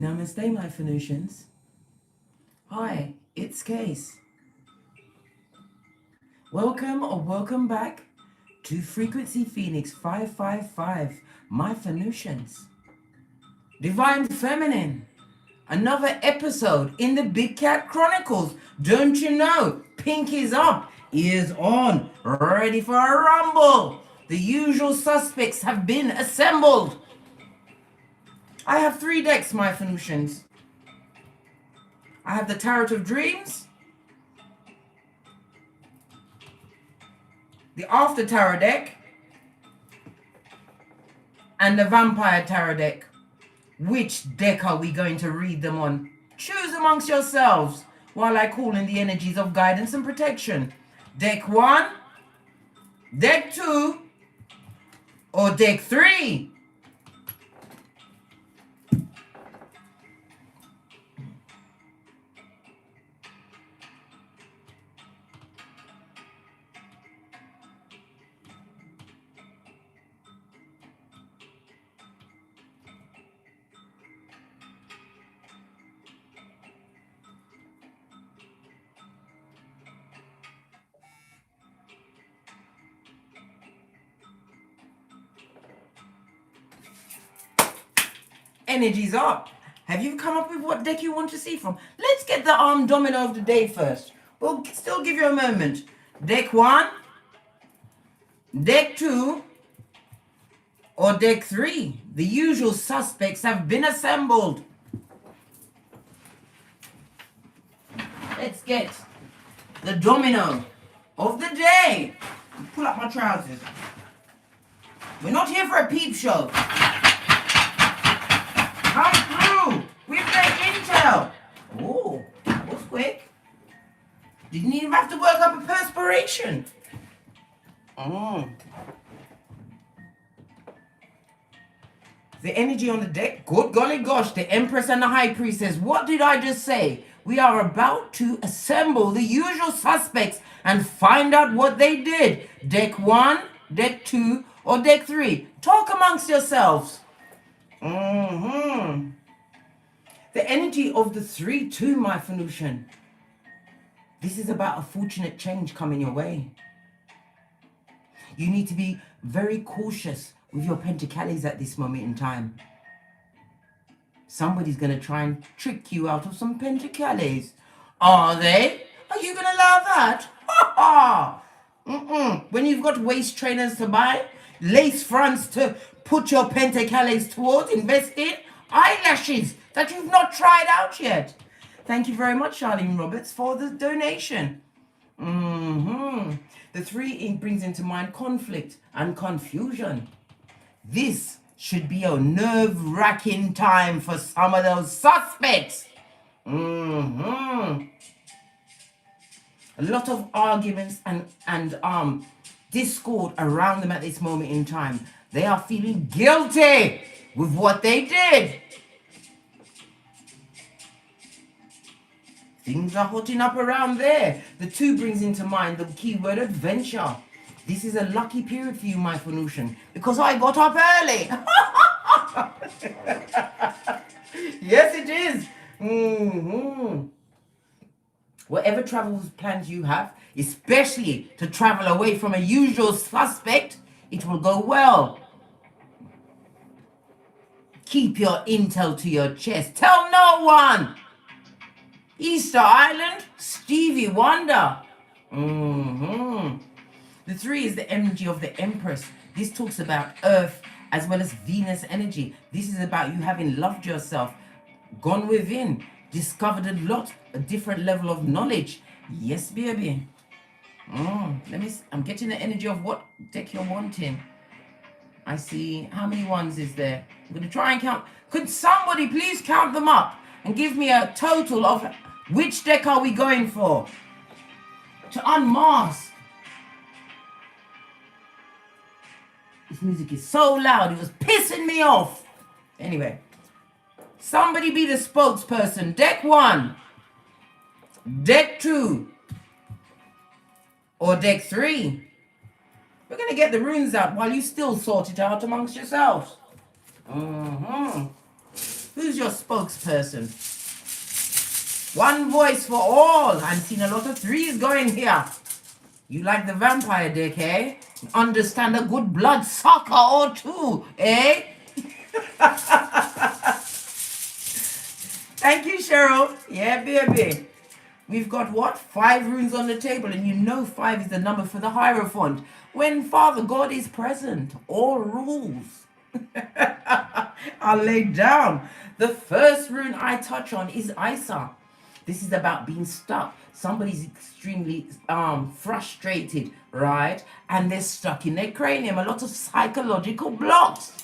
Namaste, my Phoenicians. Hi, it's Case. Welcome or welcome back to Frequency Phoenix 555, my Phoenicians. Divine Feminine, another episode in the Big Cat Chronicles. Don't you know? Pink is up, ears on, ready for a rumble. The usual suspects have been assembled. I have 3 decks, my Phoenicians. I have the Tarot of Dreams, the After Tarot deck, and the Vampire Tarot deck. Which deck are we going to read them on? Choose amongst yourselves while I call in the energies of guidance and protection. Deck 1, deck 2, or deck 3? Energies up. Have you come up with what deck you want to see from? Let's get the domino of the day first. We'll still give you a moment. Deck 1, deck 2, or deck 3. The usual suspects have been assembled. Let's get the domino of the day. Pull up my trousers. We're not here for a peep show. Come through with the intel. Oh, that was quick. Didn't even have to work up a perspiration. The energy on the deck, good golly gosh, the Empress and the High Priestess. What did I just say? We are about to assemble the usual suspects and find out what they did. Deck 1, deck 2, or deck 3. Talk amongst yourselves. The energy of the 3-2, my Phoenician. This is about a fortunate change coming your way. You need to be very cautious with your pentacles at this moment in time. Somebody's going to try and trick you out of some pentacles. Are they? Are you going to allow that? Ha ha! When you've got waist trainers to buy, lace fronts to put your pentacles towards, invest in, eyelashes that you've not tried out yet. Thank you very much, Charlene Roberts, for the donation. The 3 brings into mind conflict and confusion. This should be a nerve-wracking time for some of those suspects. A lot of arguments and discord around them at this moment in time. They are feeling guilty with what they did. Things are hotting up around there. The 2 brings into mind the keyword adventure. This is a lucky period for you, my Phoenician, because I got up early. Yes, it is. Whatever travel plans you have, especially to travel away from a usual suspect, it will go well. Keep your intel to your chest. Tell no one. Easter Island, Stevie Wonder. The 3 is the energy of the Empress. This talks about Earth as well as Venus energy. This is about you having loved yourself, gone within, discovered a different level of knowledge. Yes, baby. I'm getting the energy of what deck you're wanting. I see, how many ones is there? I'm going to try and count. Could somebody please count them up and give me a total of which deck are we going for? To unmask. This music is so loud, it was pissing me off. Anyway, somebody be the spokesperson. Deck 1, deck 2, or deck 3. We're going to get the runes out while you still sort it out amongst yourselves. Who's your spokesperson? One voice for all. I'm seeing a lot of threes going here. You like the vampire deck, eh? Understand a good blood sucker or two, eh? Thank you, Cheryl. Yeah, baby. We've got what? 5 runes on the table, and you know 5 is the number for the Hierophant. When Father God is present, all rules are laid down. The first rune I touch on is Isa. This is about being stuck. Somebody's extremely frustrated, right? And they're stuck in their cranium. A lot of psychological blocks.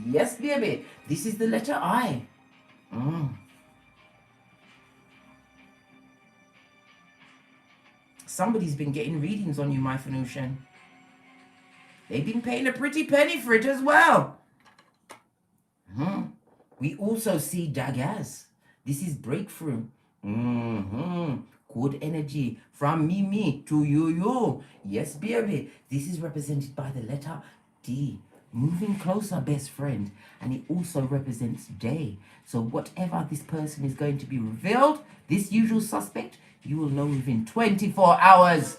Yes, baby. This is the letter I. Somebody's been getting readings on you, my Phoenician. They've been paying a pretty penny for it as well. We also see Daggers. This is breakthrough. Good energy from me to you. Yes, baby. This is represented by the letter D. Moving closer, best friend. And it also represents day. So whatever this person is going to be revealed, this usual suspect, you will know within 24 hours.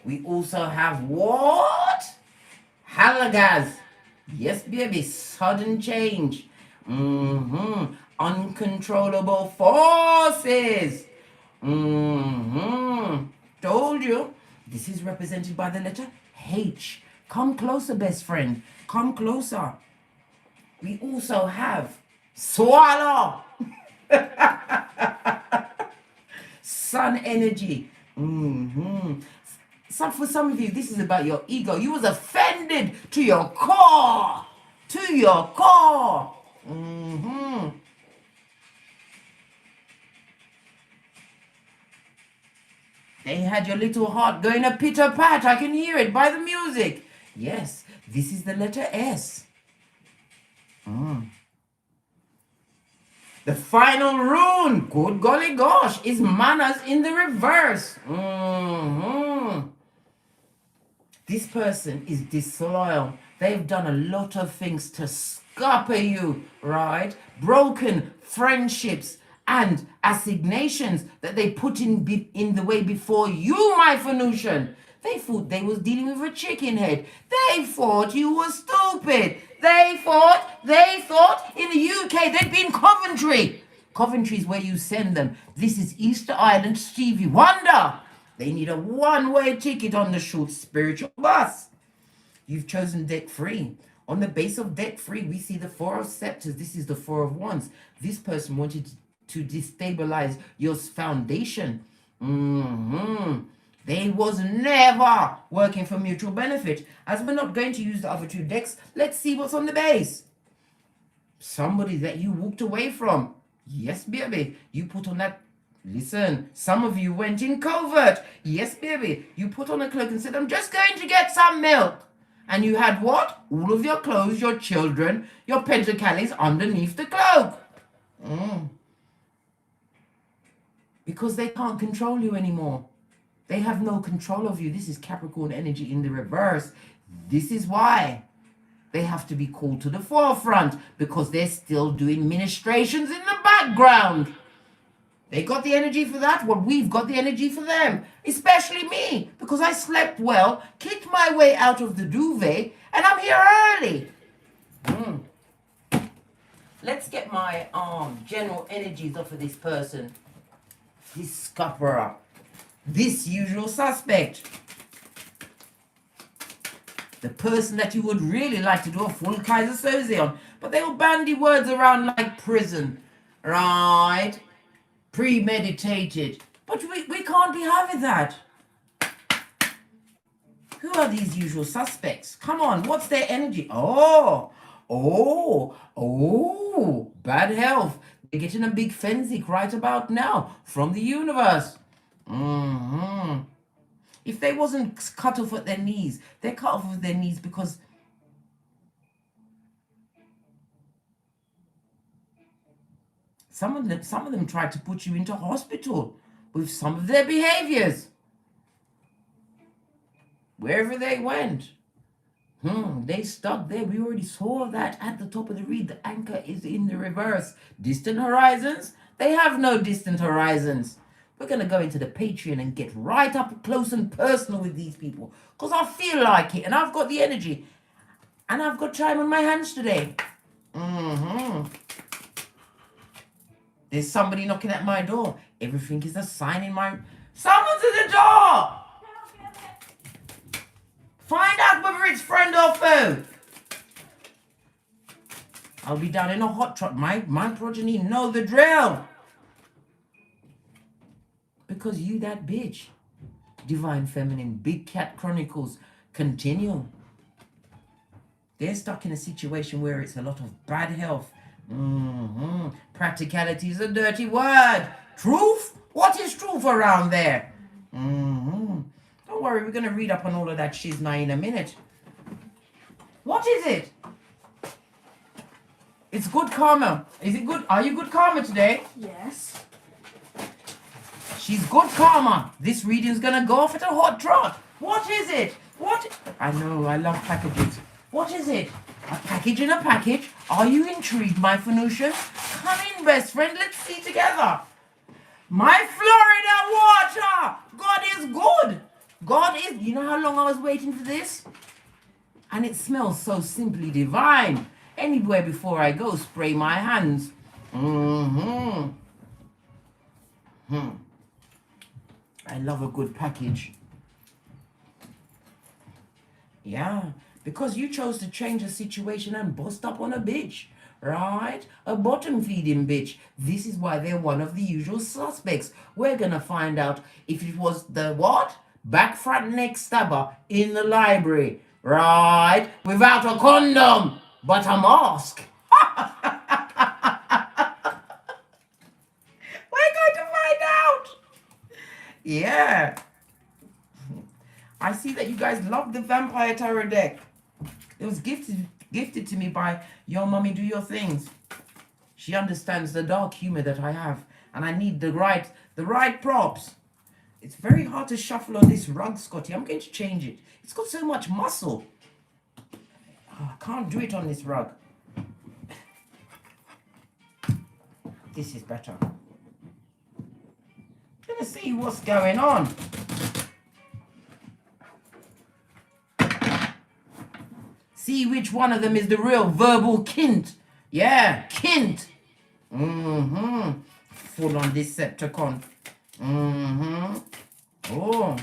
We also have what? Halagaz. Yes, baby. Sudden change. Uncontrollable forces. Told you. This is represented by the letter H. Come closer, best friend. Come closer. We also have Swallow. Sun energy. For some of you, this is about your ego. You was offended to your core. To your core. They had your little heart going a pitter-pat. I can hear it by the music. Yes, this is the letter S. The final rune, good golly gosh, is manners in the reverse. This person is disloyal. They've done a lot of things to scupper you, right? Broken friendships and assignations that they put in the way before you, my Phoenician. They thought they was dealing with a chicken head. They thought you were stupid. They thought in the UK they'd be in Coventry. Coventry's where you send them. This is Easter Island Stevie Wonder. They need a one-way ticket on the short spiritual bus. You've chosen debt free. On the base of debt free, we see the 4 of scepters. This is the 4 of wands. This person wanted to destabilize your foundation. They was never working for mutual benefit. As we're not going to use the other 2 decks, let's see what's on the base. Somebody that you walked away from. Yes, baby. You put on that. Listen, some of you went in covert. Yes, baby. You put on a cloak and said, I'm just going to get some milk. And you had what? All of your clothes, your children, your pentacles underneath the cloak. Because they can't control you anymore. They have no control of you. This is Capricorn energy in the reverse. This is why they have to be called to the forefront, because they're still doing ministrations in the background. They got the energy for that. Well, we've got the energy for them. Especially me, because I slept well, kicked my way out of the duvet, and I'm here early. Let's get my general energies off of this person. This scupperer. This usual suspect. The person that you would really like to do a full Kaiser Soze on. But they will bandy words around like prison. Right? Premeditated. But we can't be having that. Who are these usual suspects? Come on, what's their energy? Oh, bad health. They're getting a big frenzy right about now from the universe. If they wasn't cut off at their knees, they're cut off at their knees because some of them tried to put you into hospital with some of their behaviors. Wherever they went. They stuck there. We already saw that at the top of the read. The anchor is in the reverse. Distant horizons? They have no distant horizons. We're going to go into the Patreon and get right up close and personal with these people. Because I feel like it. And I've got the energy. And I've got time on my hands today. There's somebody knocking at my door. Everything is a sign in my... Someone's at the door! Find out whether it's friend or foe. I'll be down in a hot trot. My progeny know the drill. Because you that bitch. Divine Feminine, Big Cat Chronicles, continue. They're stuck in a situation where it's a lot of bad health. Practicality is a dirty word. Truth? What is truth around there? Don't worry, we're going to read up on all of that shizna in a minute. What is it? It's good karma. Is it good? Are you good karma today? Yes. She's good karma. This reading's going to go off at a hot trot. What is it? What? I know, I love packages. What is it? A package in a package? Are you intrigued, my Phoenician? Come in, best friend. Let's see together. My Florida water! God is good. God is... You know how long I was waiting for this? And it smells so simply divine. Anywhere before I go, spray my hands. I love a good package. Yeah, because you chose to change the situation and bust up on a bitch, right? A bottom feeding bitch. This is why they're one of the usual suspects. We're gonna find out if it was the what? Back, front, neck stabber in the library, right? Without a condom, but a mask. We're going to find out. Yeah. I see that you guys love the Vampire Tarot deck. It was gifted to me by Your Mummy Do Your Things. She understands the dark humor that I have, and I need the right props. It's very hard to shuffle on this rug, Scotty. I'm going to change it. It's got so much muscle. Oh, I can't do it on this rug. This is better. Gonna see what's going on. See which one of them is the real verbal kint. Yeah, kint. Full on Decepticon. Oh.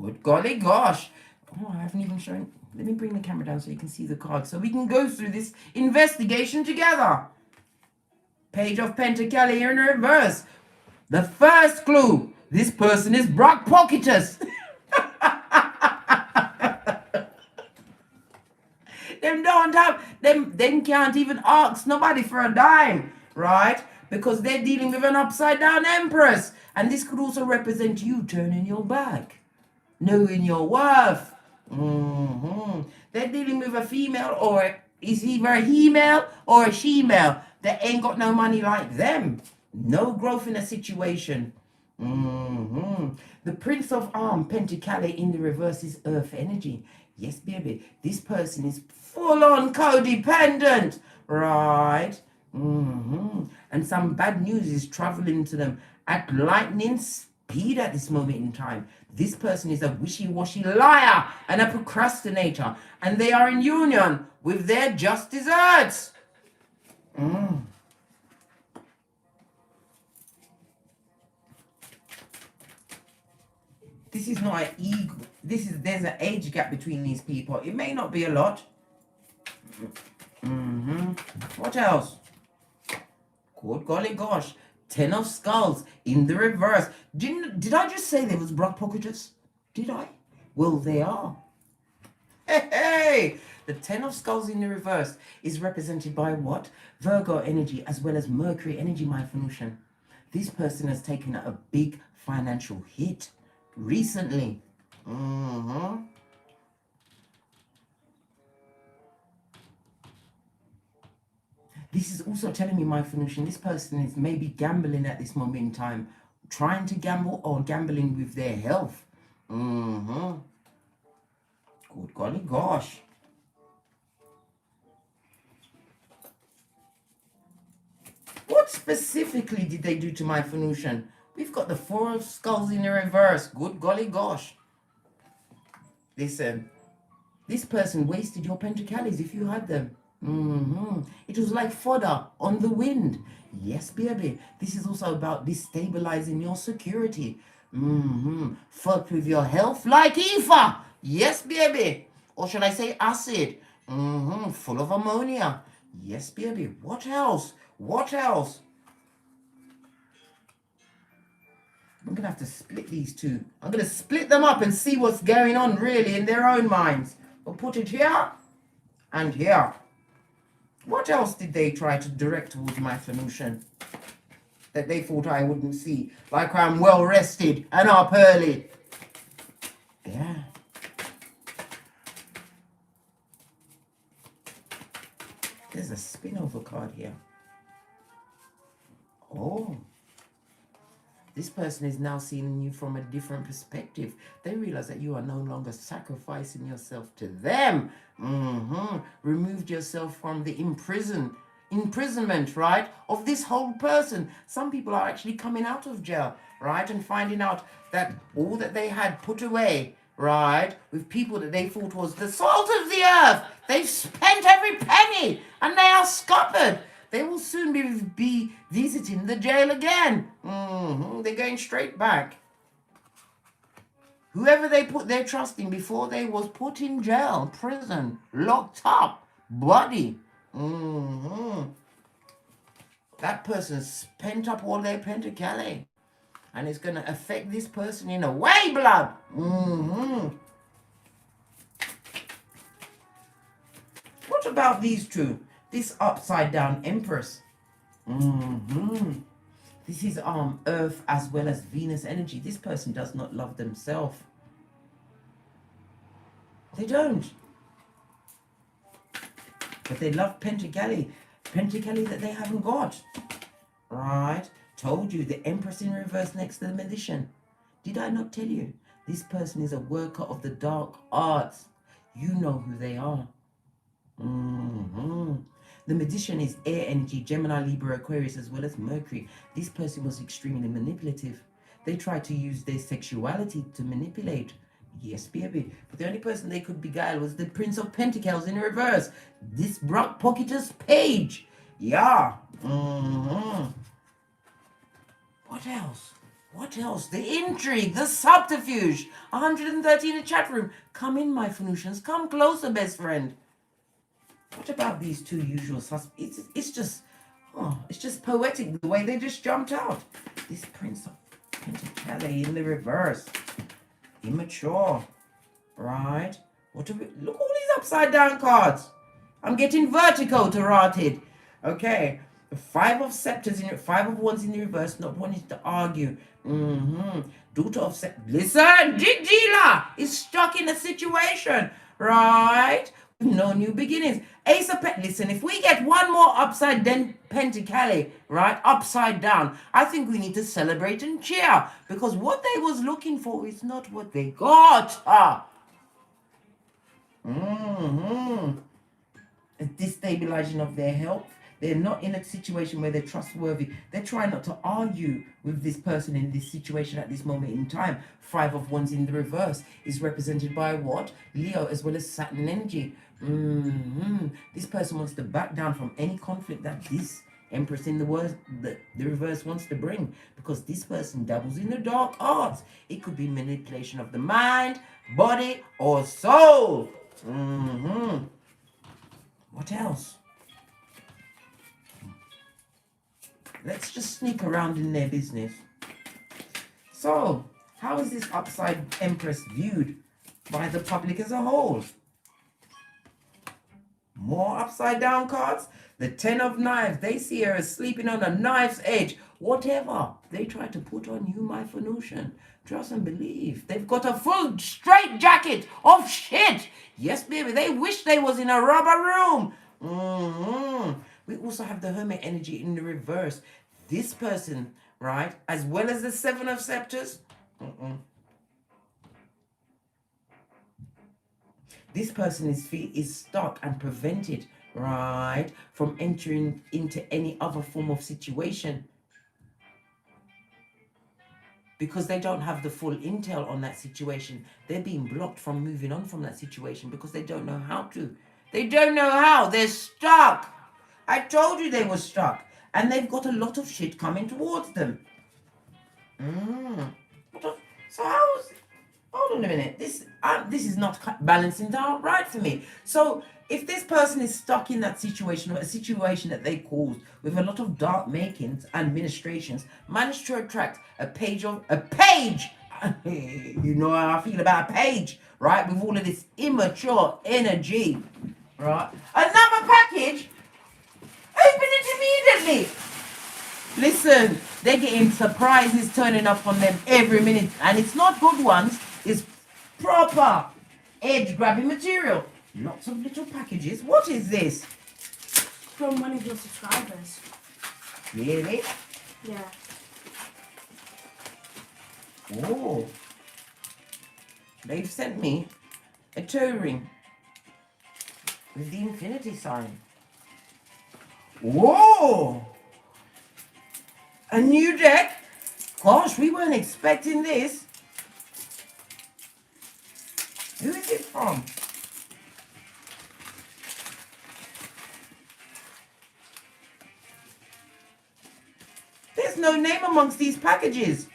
Good golly gosh. Oh, I haven't even shown. Let me bring the camera down so you can see the cards, so we can go through this investigation together. Page of Pentacles here in reverse. The first clue. This person is Brock Pocketus. Them can't even ask nobody for a dime, right? Because they're dealing with an upside down empress. And this could also represent you turning your back, knowing your worth. They're dealing with a female, or is either a he-male or a she-male that ain't got no money like them. No growth in a situation. The Prince of Arms, Pentacles in the reverse is Earth energy. Yes, baby. This person is full-on codependent, right? And some bad news is traveling to them at lightning speed at this moment in time. This person is a wishy-washy liar and a procrastinator, and they are in union with their just desserts. This is not an ego. There's an age gap between these people. It may not be a lot. What else? Good golly gosh. 10 of Skulls in the reverse. Did I just say there was Brock Pocketus? Did I? Well, they are. Hey! The 10 of Skulls in the reverse is represented by what? Virgo energy as well as Mercury energy, my Phoenician. This person has taken a big financial hit recently. This is also telling me, my Phoenician, this person is maybe gambling at this moment in time, trying to gamble or gambling with their health. Good golly gosh. What specifically did they do to my Phoenician? We've got the Four of Skulls in the reverse. Good golly gosh. Listen, this person wasted your Pentacles if you had them. It was like fodder on the wind. Yes, baby. This is also about destabilizing your security. Fuck with your health like ether. Yes, baby. Or should I say acid? Full of ammonia. Yes, baby. What else? What else? I'm going to have to split these two. I'm going to split them up and see what's going on really in their own minds. We'll put it here and here. What else did they try to direct towards my Phoenician that they thought I wouldn't see? Like I'm well rested and up early. Yeah. There's a spin-over card here. Oh. This person is now seeing you from a different perspective. They realize that you are no longer sacrificing yourself to them. Removed yourself from the imprisonment, right, of this whole person. Some people are actually coming out of jail, right, and finding out that all that they had put away, right, with people that they thought was the salt of the earth, they've spent every penny and they are scuppered. They will soon be visiting the jail again. They're going straight back. Whoever they put their trust in before they was put in jail, prison, locked up, body. That person spent up all their Pentacles. And it's going to affect this person in a way, blood. What about these two? This upside down Empress. This is Earth as well as Venus energy. This person does not love themselves. They don't. But they love Pentacles. Pentacles that they haven't got. Right? Told you, the Empress in reverse next to the Magician. Did I not tell you? This person is a worker of the dark arts. You know who they are. The Magician is air energy, Gemini, Libra, Aquarius, as well as Mercury. This person was extremely manipulative. They tried to use their sexuality to manipulate. Yes, baby. But the only person they could beguile was the Prince of Pentacles in reverse. This Brock Pocketer's page. Yeah. What else? What else? The intrigue, the subterfuge. 130 in the chat room. Come in, my Phoenicians. Come closer, best friend. What about these two usual suspects? It's just poetic the way they just jumped out. This Prince of Pentacles in the reverse. Immature. Right? What do we look all these upside down cards? I'm getting vertigo to rotted. Okay. The Five of Scepters in it, Five of Wands in the reverse, not wanting to argue. Daughter of listen, Gila is stuck in a situation. Right? No new beginnings. Ace of Pentacles. Listen, if we get one more upside down Pentacles, right, upside down, I think we need to celebrate and cheer, because what they was looking for is not what they got. A destabilization of their health. They're not in a situation where they're trustworthy. They're trying not to argue with this person in this situation at this moment in time. Five of Wands in the reverse is represented by what? Leo as well as Saturn energy. This person wants to back down from any conflict that this Empress in the reverse wants to bring, because this person dabbles in the dark arts. It could be manipulation of the mind, body, or soul. What else? Let's just sneak around in their business. So, how is this upside Empress viewed by the public as a whole? More upside down cards. The Ten of Knives. They see her as sleeping on a knife's edge. Whatever they try to put on you, my Phoenician, trust and believe. They've got a full straight jacket of shit. Yes, baby. They wish they was in a rubber room. We also have the Hermit energy in the reverse. This person, right, as well as the Seven of Scepters. This person is stuck and prevented, right, from entering into any other form of situation because they don't have the full intel on that situation. They're being blocked from moving on from that situation because they don't know how to. They don't know how. They're stuck. I told you they were stuck. And they've got a lot of shit coming towards them. So how's... Hold on a minute. This is not balancing out right for me. So if this person is stuck in that situation, or a situation that they caused with a lot of dark makings and ministrations, managed to attract a page. You know how I feel about a page, right? With all of this immature energy, right? Another package. Open it immediately. Listen, they're getting surprises turning up on them every minute, and it's not good ones. It's proper edge-grabbing material. Lots of little packages. What is this? From one of your subscribers. Really? Yeah. Oh. They've sent me a toe ring with the infinity sign. Whoa! A new deck? Gosh, we weren't expecting this. Who is it from? There's no name amongst these packages.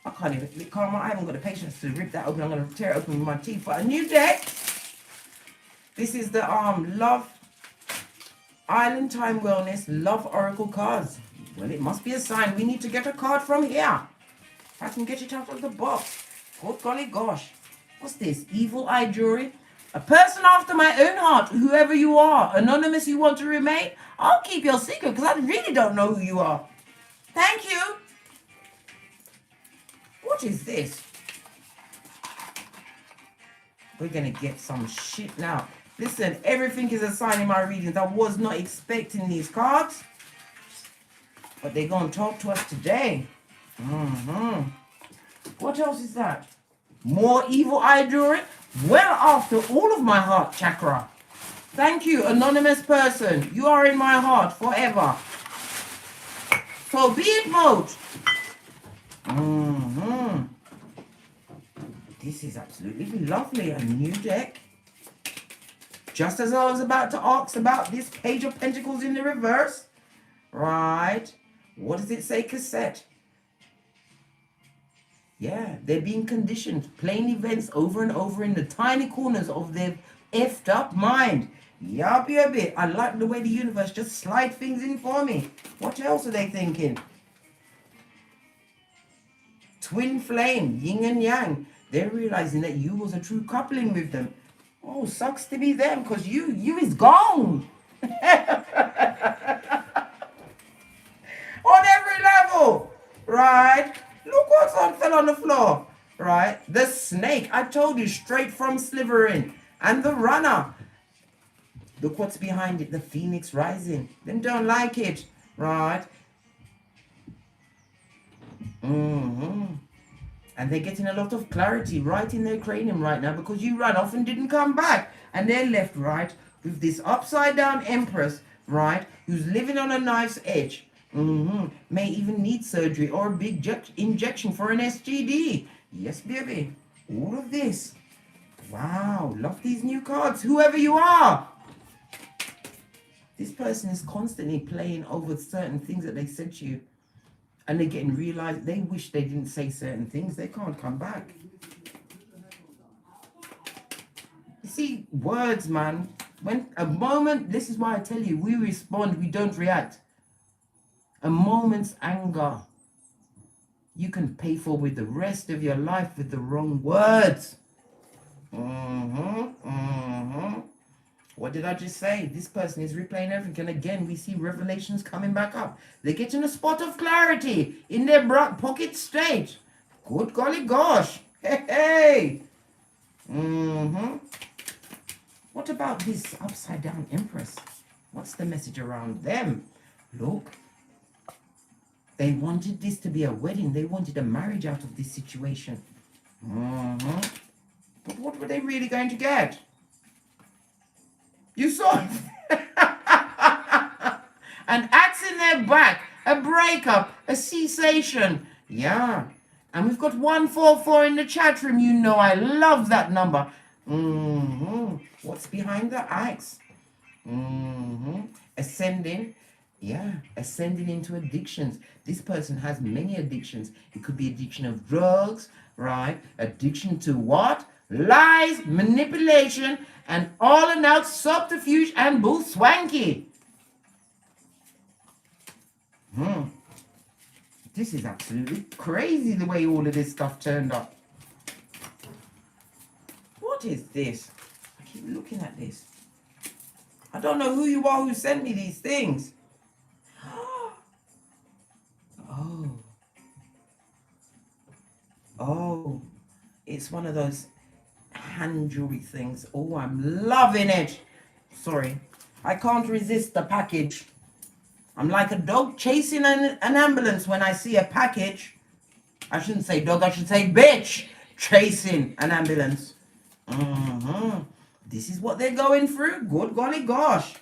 I can't even, Karma, I haven't got the patience to rip that open. I'm going to tear it open with my teeth. But a new deck. This is the Love Island Time Wellness Love Oracle cards. Well, it must be a sign. We need to get a card from here. If I can get it out of the box. Good golly gosh. What's this? Evil Eye Jewelry? A person after my own heart, whoever you are. Anonymous, you want to remain? I'll keep your secret because I really don't know who you are. Thank you. What is this? We're going to get some shit now. Listen, everything is a sign in my readings. I was not expecting these cards. But they're going to talk to us today. What else is that? More evil eye jewelry? Well after all of my heart chakra. Thank you, anonymous person. You are in my heart forever. So be it mode. This is absolutely lovely. A new deck. Just as I was about to ask about this Page of Pentacles in the reverse. Right. What does it say, cassette? Yeah, they're being conditioned, playing events over and over in the tiny corners of their effed up mind. Yuppie a bit. I like the way the universe just slide things in for me. What else are they thinking? Twin flame, yin and yang. They're realizing that you was a true coupling with them. Oh, sucks to be them, because you is gone. On every level, right? Look what's fell on the floor, right? The snake, I told you, straight from Slytherin. And the runner. Look what's behind it, the phoenix rising. Them don't like it, right? And they're getting a lot of clarity right in their cranium right now because you ran off and didn't come back. And they're left, right, with this upside down empress, right, who's living on a knife's edge. May even need surgery or a big injection for an STD. Yes, baby. All of this. Wow, love these new cards, whoever you are. This person is constantly playing over certain things that they said to you. And they're getting realized they wish they didn't say certain things. They can't come back. You see, words, man. When a moment, this is why I tell you, we respond, we don't react. A moment's anger, you can pay for with the rest of your life with the wrong words. What did I just say? This person is replaying everything. And again, we see revelations coming back up. They're getting a spot of clarity in their pocket state. Good golly gosh. Hey. What about this upside down empress? What's the message around them? Look. They wanted this to be a wedding. They wanted a marriage out of this situation. But what were they really going to get? You saw an axe in their back, a breakup, a cessation. Yeah. And we've got 144 in the chat room. You know I love that number. What's behind the axe? Ascending. Yeah, ascending into addictions. This person has many addictions. It could be addiction of drugs, right? Addiction to what? Lies, manipulation, and all and out subterfuge and bull swanky. This is absolutely crazy the way all of this stuff turned up. What is this? I keep looking at this. I don't know who you are who sent me these things. Oh, it's one of those hand jewelry things. Oh, I'm loving it. Sorry, I can't resist the package. I'm like a dog chasing an ambulance when I see a package. I shouldn't say dog, I should say bitch chasing an ambulance. This is what they're going through. Good golly gosh.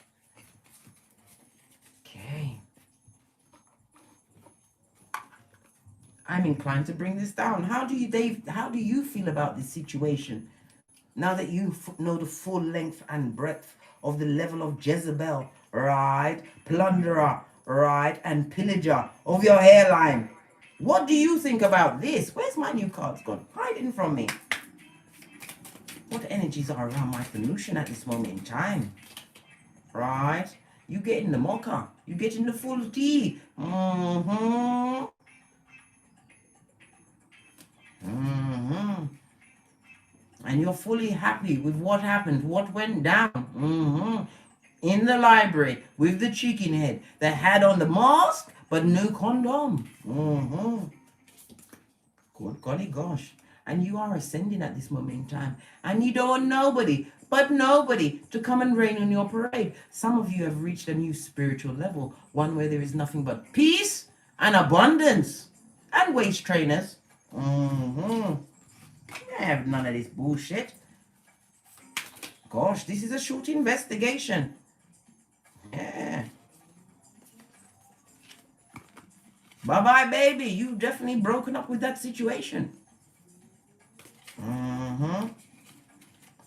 Okay. I'm inclined to bring this down. How do you, Dave, how do you feel about this situation? Now that you know the full length and breadth of the level of Jezebel, right? Plunderer, right? And pillager of your hairline. What do you think about this? Where's my new cards gone? Hiding from me. What energies are around my Venusian at this moment in time? Right? You getting the mocha. You getting the full tea. And you're fully happy with what happened, what went down. In the library with the chicken head that had on the mask but no condom. Good golly gosh. And you are ascending at this moment in time. And you don't want nobody to come and rain on your parade. Some of you have reached a new spiritual level, one where there is nothing but peace and abundance and waist trainers. I have none of this bullshit. Gosh, this is a short investigation. Yeah. Bye-bye, baby. You've definitely broken up with that situation.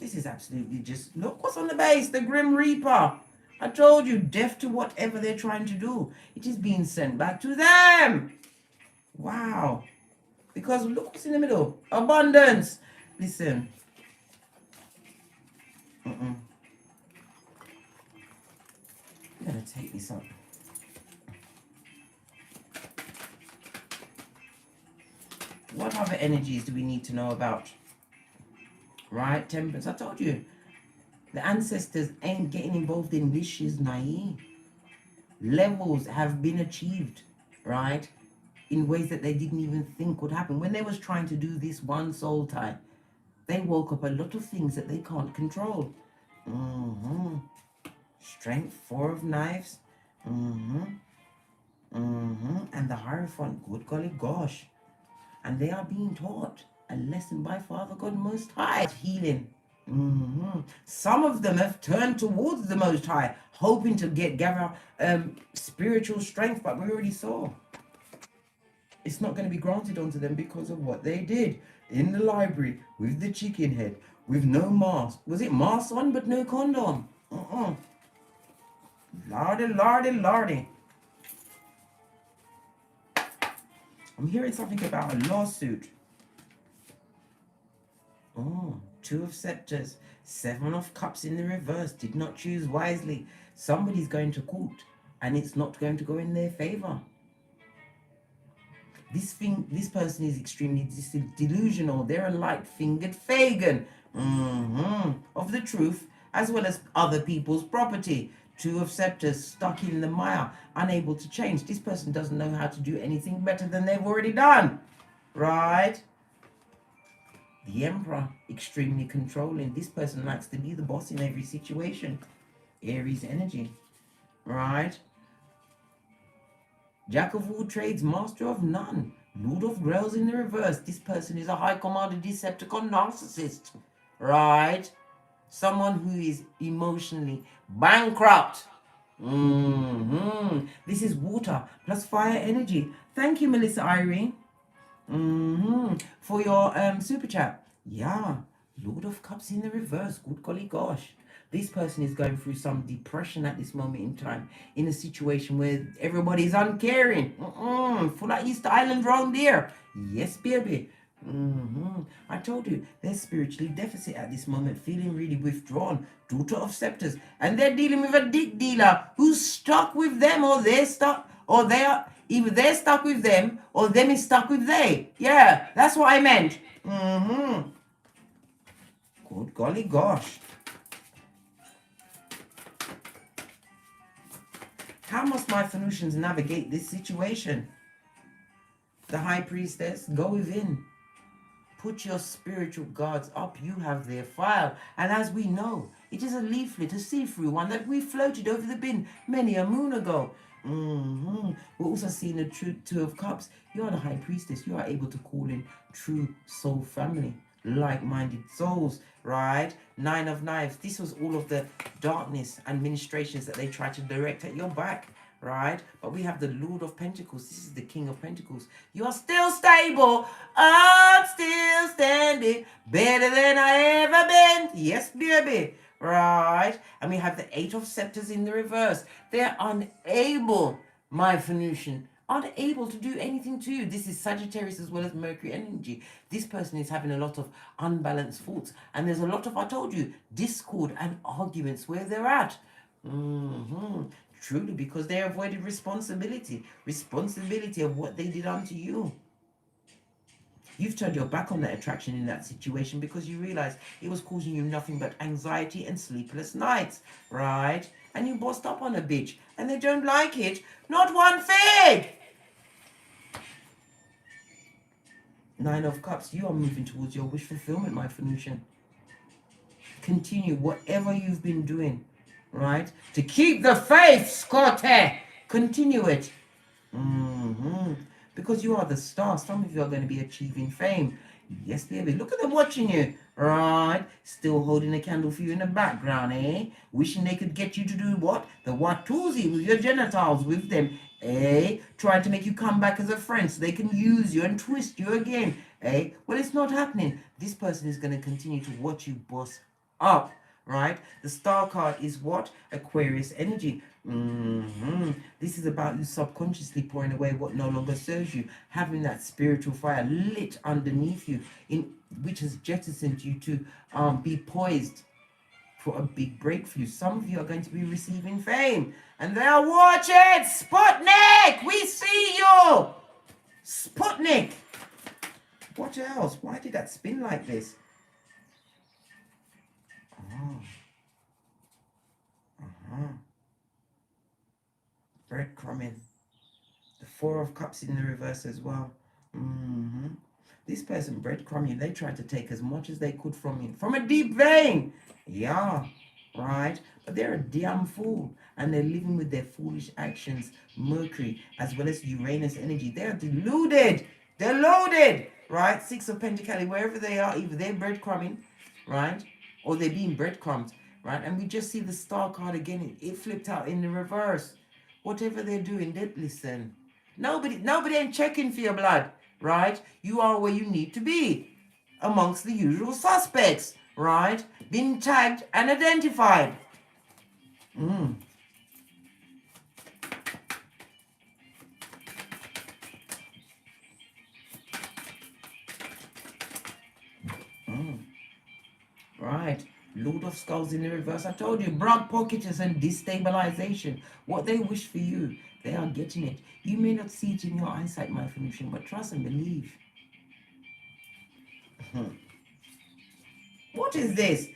This is absolutely just... Look what's on the base. The Grim Reaper. I told you, deaf to whatever they're trying to do. It is being sent back to them. Wow. Because look what's in the middle. Abundance. Listen. I'm going to take this up. What other energies do we need to know about? Right? Temperance. I told you. The ancestors ain't getting involved in wishes, naive. Levels have been achieved. Right? In ways that they didn't even think would happen. When they was trying to do this one soul tie, they woke up a lot of things that they can't control. Strength, 4 of knives. And the Hierophant, good golly gosh. And they are being taught a lesson by Father God Most High. Healing. Some of them have turned towards the Most High, hoping to gather spiritual strength, but we already saw. It's not going to be granted unto them because of what they did in the library with the chicken head, with no mask. Was it mask on but no condom? Lordy, lordy, lordy. I'm hearing something about a lawsuit. 2 of Scepters, 7 of Cups in the reverse. Did not choose wisely. Somebody's going to court and it's not going to go in their favor. This person is extremely delusional. They're a light-fingered Fagin of the truth, as well as other people's property. 2 of Scepters stuck in the mire, unable to change. This person doesn't know how to do anything better than they've already done. Right? The Emperor, extremely controlling. This person likes to be the boss in every situation. Aries energy. Right? Jack of all trades, master of none. Lord of Grails in the reverse. This person is a high commander Decepticon narcissist. right? Someone who is emotionally bankrupt. This is water plus fire energy. Thank you, Melissa Irene, for your super chat. Yeah, Lord of Cups in the reverse. Good golly gosh. This person is going through some depression at this moment in time, in a situation where everybody's uncaring. Full of East Island round there. Yes, baby. I told you, they're spiritually deficit at this moment, feeling really withdrawn. Daughter of Scepters. And they're dealing with a dick dealer who's stuck with them, or they're stuck, or either they're stuck with them, or them is stuck with they. Yeah, that's what I meant. Good golly gosh. How must my Phoenicians navigate this situation? The High Priestess, go within. Put your spiritual guards up. You have their file. And as we know, it is a leaflet, a see-through one that we floated over the bin many a moon ago. We're also seeing the true Two of Cups. You are the High Priestess. You are able to call in true soul family, like-minded souls, right? Nine of Knives. This was all of the darkness and ministrations that they tried to direct at your back, right? But we have the Lord of Pentacles. This is the King of Pentacles. You are still stable. I'm still standing. Better than I ever been. Yes, baby. Right? And we have the Eight of Scepters in the reverse. They're unable, my Phoenician, unable to do anything to you. This is Sagittarius as well as Mercury energy. This person is having a lot of unbalanced thoughts. And there's a lot of, I told you, discord and arguments where they're at. Truly, because they avoided responsibility of what they did unto you. You've turned your back on that attraction in that situation because you realize it was causing you nothing but anxiety and sleepless nights, right? And you bossed up on a bitch and they don't like it. Not one fig! Nine of Cups, you are moving towards your wish fulfillment, my Phoenician. Continue whatever you've been doing, right? To keep the faith, Scotty. Continue it. Because you are the star. Some of you are going to be achieving fame. Yes, baby. Look at them watching you. Right? Still holding a candle for you in the background, eh? Wishing they could get you to do what? The Watusi with your genitals with them. Eh? Trying to make you come back as a friend so they can use you and twist you again. Eh? Well, it's not happening. This person is going to continue to watch you boss up. Right? The star card is what? Aquarius energy. This is about you subconsciously pouring away what no longer serves you, having that spiritual fire lit underneath you, which has jettisoned you to be poised for a big breakthrough. Some of you are going to be receiving fame, and they are watching. Sputnik, we see you. Sputnik. What else? Why did that spin like this? Breadcrumbing. The Four of Cups in the reverse as well. This person breadcrumbing, they tried to take as much as they could from you. From a deep vein. Yeah, right? But they're a damn fool. And they're living with their foolish actions. Mercury as well as Uranus energy. They're deluded. They're loaded. Right? Six of Pentacles, wherever they are, either they're breadcrumbing, right? Or they're being breadcrumbed. Right? And we just see the star card again. It flipped out in the reverse. Whatever they're doing, they listen. Nobody ain't checking for your blood, right? You are where you need to be, amongst the usual suspects, right? Being tagged and identified. Right. Lord of Skulls in the reverse. I told you, broad pocketers and destabilization. What they wish for you, they are getting it. You may not see it in your eyesight, my Phoenician, but trust and believe. What is this?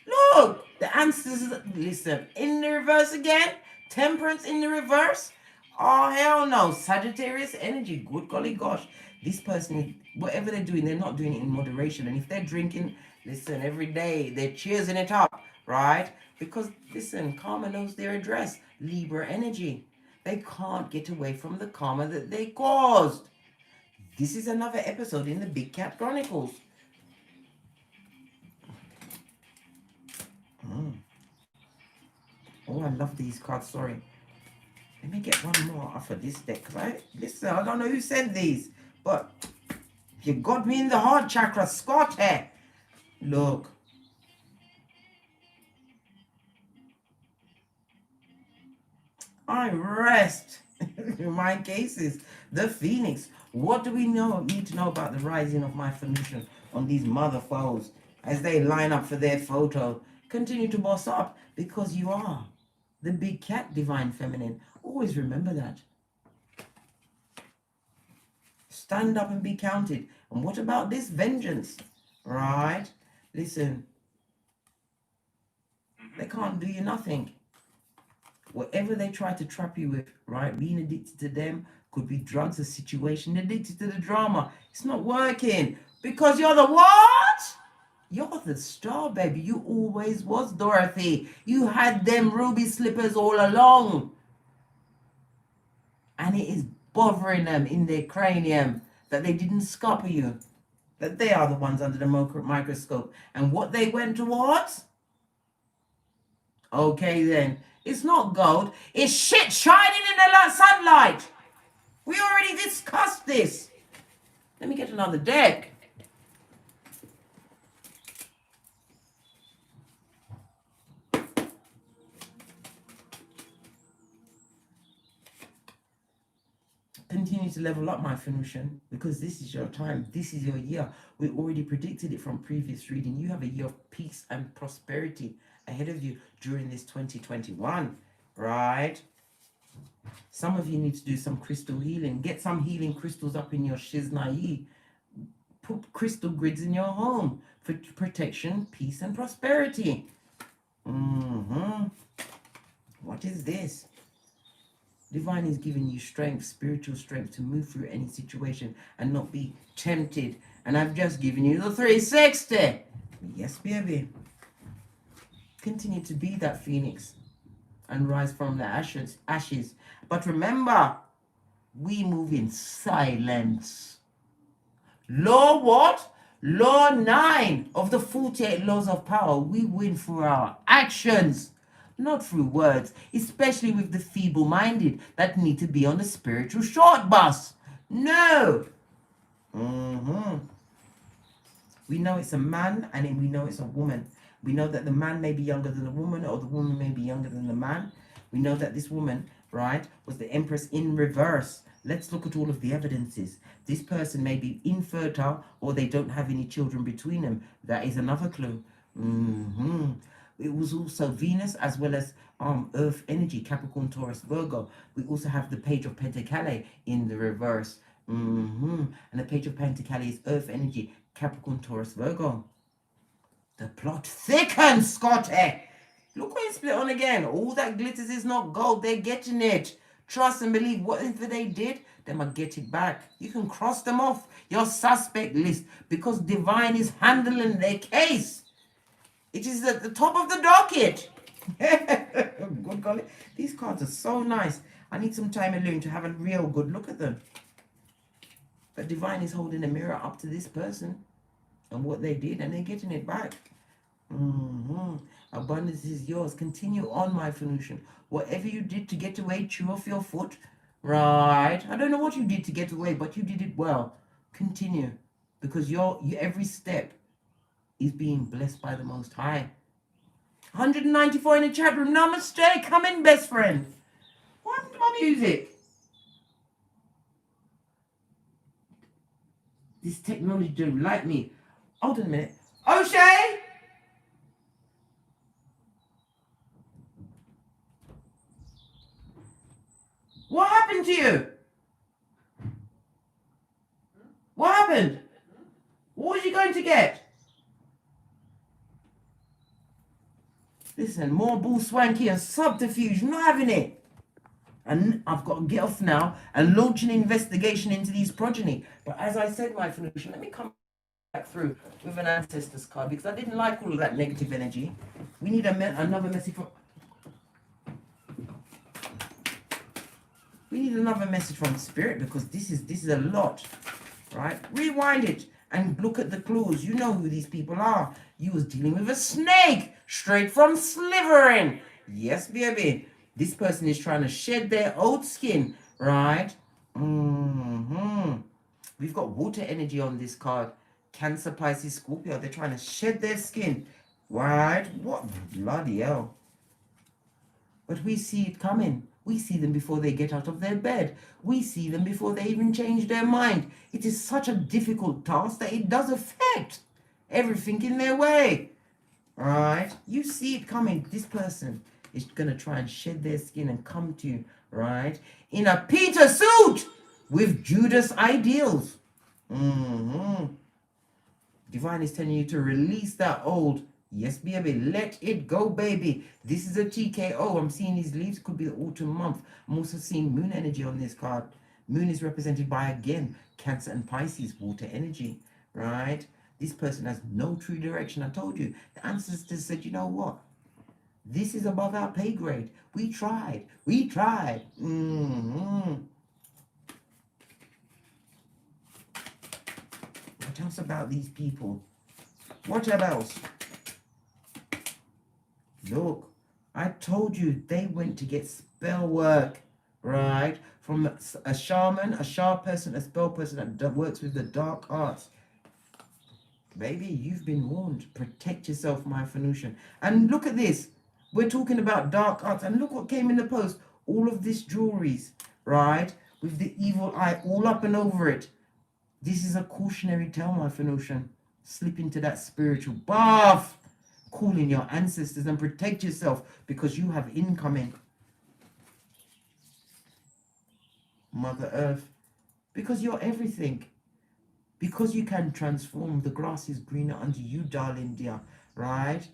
Look, the answers, listen, in the reverse again. Temperance in the reverse. Oh, hell no. Sagittarius energy. Good golly gosh. This person, whatever they're doing, they're not doing it in moderation. And if they're drinking, listen, every day, they're cheersing it up, right? Because, listen, karma knows their address. Libra energy. They can't get away from the karma that they caused. This is another episode in the Big Cat Chronicles. Oh, I love these cards. Sorry. Let me get one more off of this deck. Listen, I don't know who sent these, but you got me in the heart chakra, Scotty. Look. I rest. My cases. The Phoenix. What do we need to know about the rising of my Phoenician on these mother foes as they line up for their photo? Continue to boss up because you are the big cat, divine feminine. Always remember that. Stand up and be counted. And what about this vengeance? Right? Listen. They can't do you nothing. Whatever they try to trap you with, right? Being addicted to them could be drugs, a situation, addicted to the drama. It's not working because you're the what? You're the star, baby. You always was, Dorothy. You had them ruby slippers all along. And it is bothering them in their cranium that they didn't scupper you. That they are the ones under the microscope. And what they went towards? Okay then. It's not gold. It's shit shining in the sunlight. We already discussed this. Let me get another deck. Continue to level up, my Phoenician, because this is your time. This is your year. We already predicted it from previous reading. You have a year of peace and prosperity ahead of you during this 2021, right? Some of you need to do some crystal healing. Get some healing crystals up in your shiznai. Put crystal grids in your home for protection, peace, and prosperity. What is this? Divine is giving you strength, spiritual strength to move through any situation and not be tempted. And I've just given you the 360. Yes, baby. Continue to be that phoenix and rise from the ashes. But remember, we move in silence. Law what? Law 9 of the 48 laws of power. We win through our actions, not through words, especially with the feeble-minded that need to be on the spiritual short bus. No. We know it's a man and we know it's a woman. We know that the man may be younger than the woman, or the woman may be younger than the man. We know that this woman, right, was the Empress in reverse. Let's look at all of the evidences. This person may be infertile or they don't have any children between them. That is another clue. It was also Venus as well as Earth energy, Capricorn, Taurus, Virgo. We also have the Page of Pentacles in the reverse. And the Page of Pentacles is Earth energy, Capricorn, Taurus, Virgo. The plot thickens, Scotty. Look what you split on again. All that glitters is not gold. They're getting it. Trust and believe. Whatever they did, they might get it back. You can cross them off your suspect list because Divine is handling their case. It is at the top of the docket. Good golly. These cards are so nice. I need some time alone to have a real good look at them. But Divine is holding a mirror up to this person and what they did, and they're getting it back. Abundance is yours. Continue on, my Phoenician. Whatever you did to get away, chew off your foot. Right. I don't know what you did to get away, but you did it well. Continue. Because your every step is being blessed by the Most High. 194 in the chat room. Namaste. Come in, best friend. What happened to my music? This technology don't like me. Hold on a minute. O'Shea! What happened to you? What happened? What was you going to get? Listen, more bull swanky and subterfuge. Not having it. And I've got to get off now and launch an investigation into these progeny. But as I said, my Phoenician, let me come back through with an ancestors card because I didn't like all of that negative energy. We need another message from... We need another message from Spirit because this is a lot, right? Rewind it and look at the clues. You know who these people are. You was dealing with a snake straight from Slytherin. Yes, baby. This person is trying to shed their old skin, right? We've got water energy on this card. Cancer, Pisces, Scorpio. They're trying to shed their skin, right? What bloody hell? But we see it coming. We see them before they get out of their bed. We see them before they even change their mind. It is such a difficult task that it does affect everything in their way. Right? You see it coming. This person is going to try and shed their skin and come to you, right? In a Peter suit with Judas ideals. Divine is telling you to release that old. Yes, baby, let it go, baby. This is a TKO. I'm seeing these leaves. Could be the autumn month. I'm also seeing moon energy on this card. Moon is represented by, again, Cancer and Pisces, water energy, right? This person has no true direction. I told you. The ancestors said, you know what? This is above our pay grade. We tried. We tried. What else about these people? What else? Look, I told you they went to get spell work, right? From a shaman, a sharp person, a spell person that works with the dark arts. Baby, you've been warned. Protect yourself, my Phoenician. And look at this. We're talking about dark arts. And look what came in the post. All of this jewelries, right? With the evil eye all up and over it. This is a cautionary tale, my Phoenician. Slip into that spiritual bath. Call in your ancestors and protect yourself because you have incoming. Mother Earth. Because you're everything. Because you can transform. The grass is greener under you, darling dear. Right?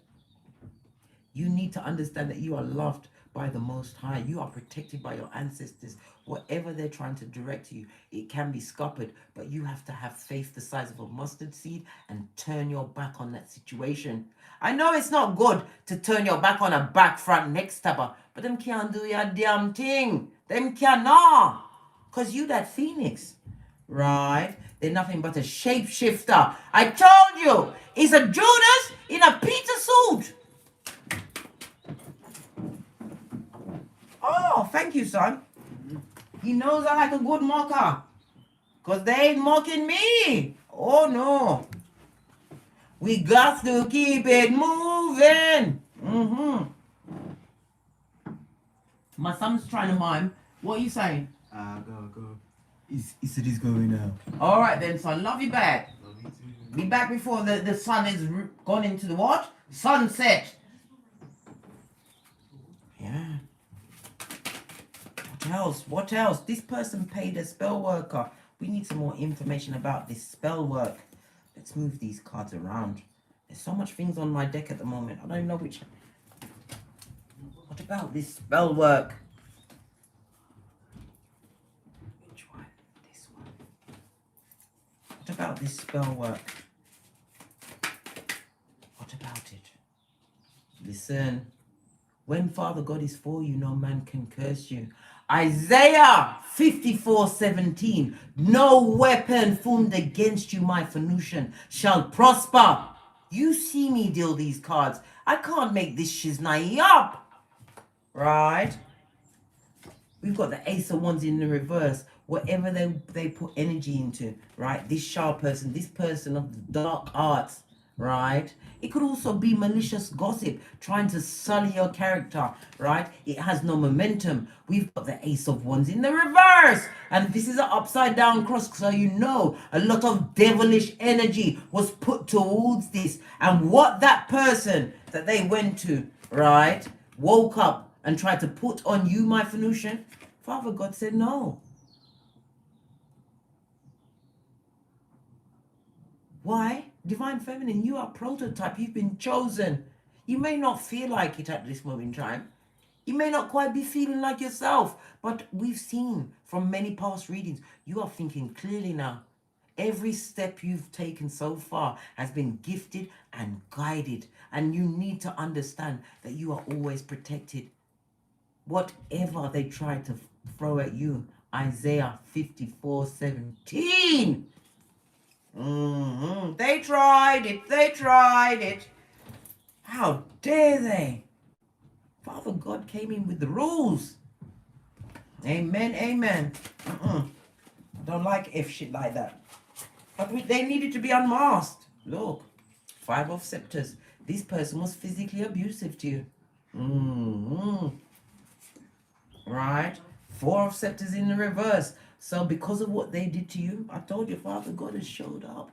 You need to understand that you are loved by the Most High. You are protected by your ancestors. Whatever they're trying to direct you, it can be scuppered, but you have to have faith the size of a mustard seed and turn your back on that situation. I know it's not good to turn your back on a back front neck stabber, but them can't do your damn thing. Them cannot. Because you that phoenix, right? They're nothing but a shapeshifter. I told you, it's a Judas in a Peter suit. Oh, thank you, son. He knows I like a good mocker. Because they ain't mocking me. Oh, no. We got to keep it moving. My son's trying to mime. What are you saying? Go. He said he's going now. All right then, son. Love you back. Love you too. Be back before the sun is gone into the what? Sunset. Yeah. What else? This person paid a spell worker. We need some more information about this spell work. Let's move these cards around. There's so much things on my deck at the moment. I don't know which. What about this spell work? Which one? This one. What about this spell work? What about it? Listen. When Father God is for you, no man can curse you. Isaiah 54:17. No weapon formed against you, my Phoenician, shall prosper. You see me deal these cards. I can't make this shiznai up. Right? We've got the Ace of Wands in the reverse. Whatever they put energy into, right? This sharp person, this person of the dark arts, right? It could also be malicious gossip trying to sully your character, right? It has no momentum. We've got the Ace of Wands in the reverse, and this is an upside down cross, so you know a lot of devilish energy was put towards this. And what that person that they went to, right, woke up and tried to put on you, my Phoenician, Father God said no. Why? Divine Feminine, you are prototype. You've been chosen. You may not feel like it at this moment in time. You may not quite be feeling like yourself. But we've seen from many past readings, you are thinking clearly now. Every step you've taken so far has been gifted and guided. And you need to understand that you are always protected. Whatever they try to throw at you, Isaiah 54:17. They tried it. How dare they? Father God came in with the rules. Amen, amen. Don't like F shit like that. But they needed to be unmasked. Look, 5 of Scepters. This person was physically abusive to you. Right? 4 of Scepters in the reverse. So because of what they did to you, I told you, Father God has showed up.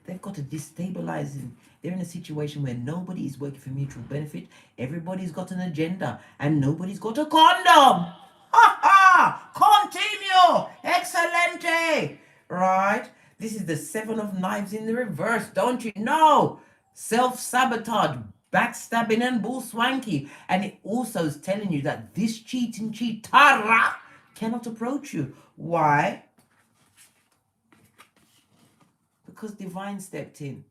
They've got to destabilize him. They're in a situation where nobody is working for mutual benefit. Everybody's got an agenda and nobody's got a condom. Ha ha! Continue! Excelente! Right? This is the 7 of Knives in the reverse, don't you know? Self-sabotage, backstabbing and bull swanky. And it also is telling you that this cheating cheatara cannot approach you. Why? Because Divine stepped in.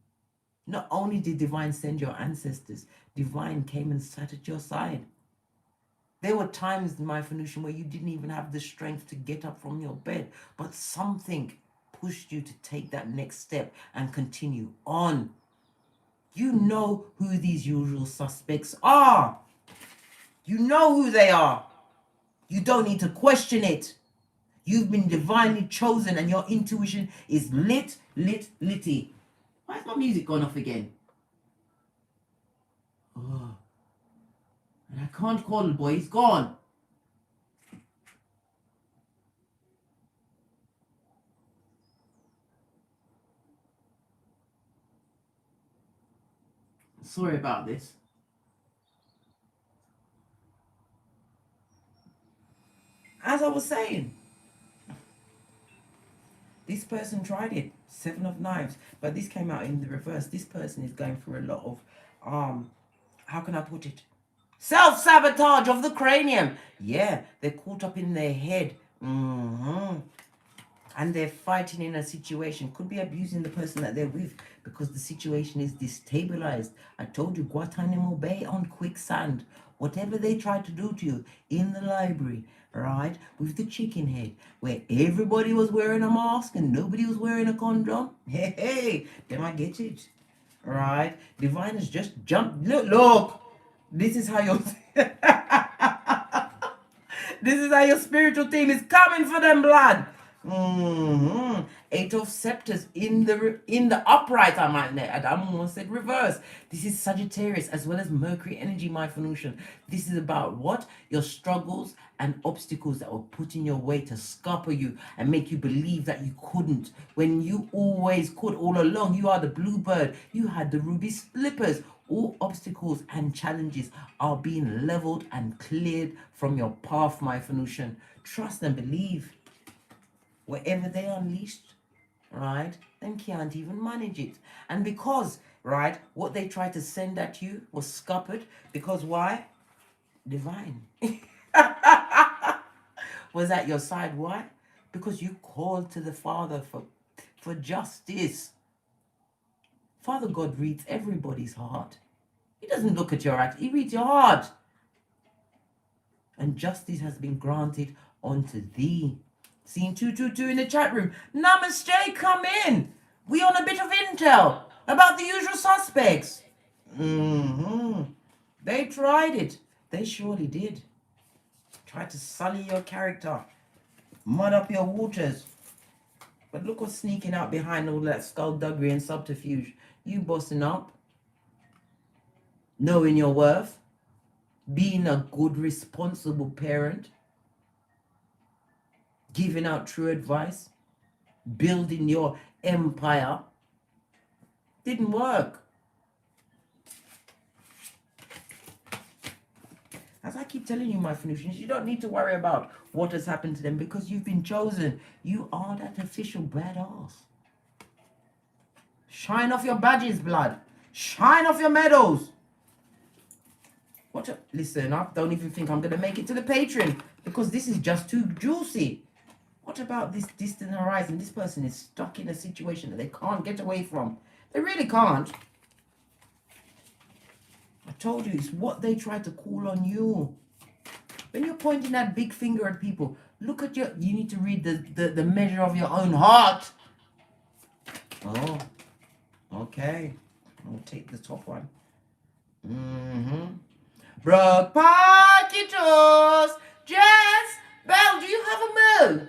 Not only did Divine send your ancestors, Divine came and sat at your side. There were times in my Phoenician where you didn't even have the strength to get up from your bed, but something pushed you to take that next step and continue on. You know who these usual suspects are. You know who they are. You don't need to question it. You've been divinely chosen and your intuition is litty. Why is my music gone off again? Oh. And I can't call the boy, he's gone. Sorry about this. As I was saying, this person tried it. 7 of Knives. But this came out in the reverse. This person is going through a lot of, how can I put it? Self-sabotage of the cranium. Yeah, they're caught up in their head. And they're fighting in a situation. Could be abusing the person that they're with because the situation is destabilized. I told you, Guantanamo Bay on quicksand. Whatever they tried to do to you in the library, right, with the chicken head, where everybody was wearing a mask and nobody was wearing a condom. Hey, they might get it, right? Divine has just jumped. Look, this is how your this is how your spiritual team is coming for them blood. 8 of Scepters in the upright. I almost said reverse. This is Sagittarius as well as Mercury energy, my Phoenician. This is about what? Your struggles and obstacles that were put in your way to scupper you and make you believe that you couldn't when you always could all along. You are the bluebird. You had the ruby slippers. All obstacles and challenges are being leveled and cleared from your path, my Phoenician. Trust and believe. Wherever they are unleashed, right, then can't even manage it. And because, right, what they tried to send at you was scuppered, because why? Divine was at your side. Why? Because you called to the Father for justice. Father God reads everybody's heart. He doesn't look at your act, he reads your heart. And justice has been granted unto thee. Seen 222 in the chat room. Namaste, come in. We on a bit of intel about the usual suspects. They tried it. They surely did. Tried to sully your character. Mud up your waters. But look what's sneaking out behind all that skullduggery and subterfuge. You bossing up. Knowing your worth. Being a good, responsible parent. Giving out true advice, building your empire, didn't work. As I keep telling you, my Phoenicians, you don't need to worry about what has happened to them because you've been chosen. You are that official badass. Shine off your badges, blood. Shine off your medals. Listen, I don't even think I'm going to make it to the Patreon because this is just too juicy. What about this distant horizon? This person is stuck in a situation that they can't get away from. They really can't. I told you, it's what they try to call on you. When you're pointing that big finger at people, look at you need to read the measure of your own heart. Oh, okay. I'll take the top one. Broke Parkitos. Jess, Belle, do you have a mill?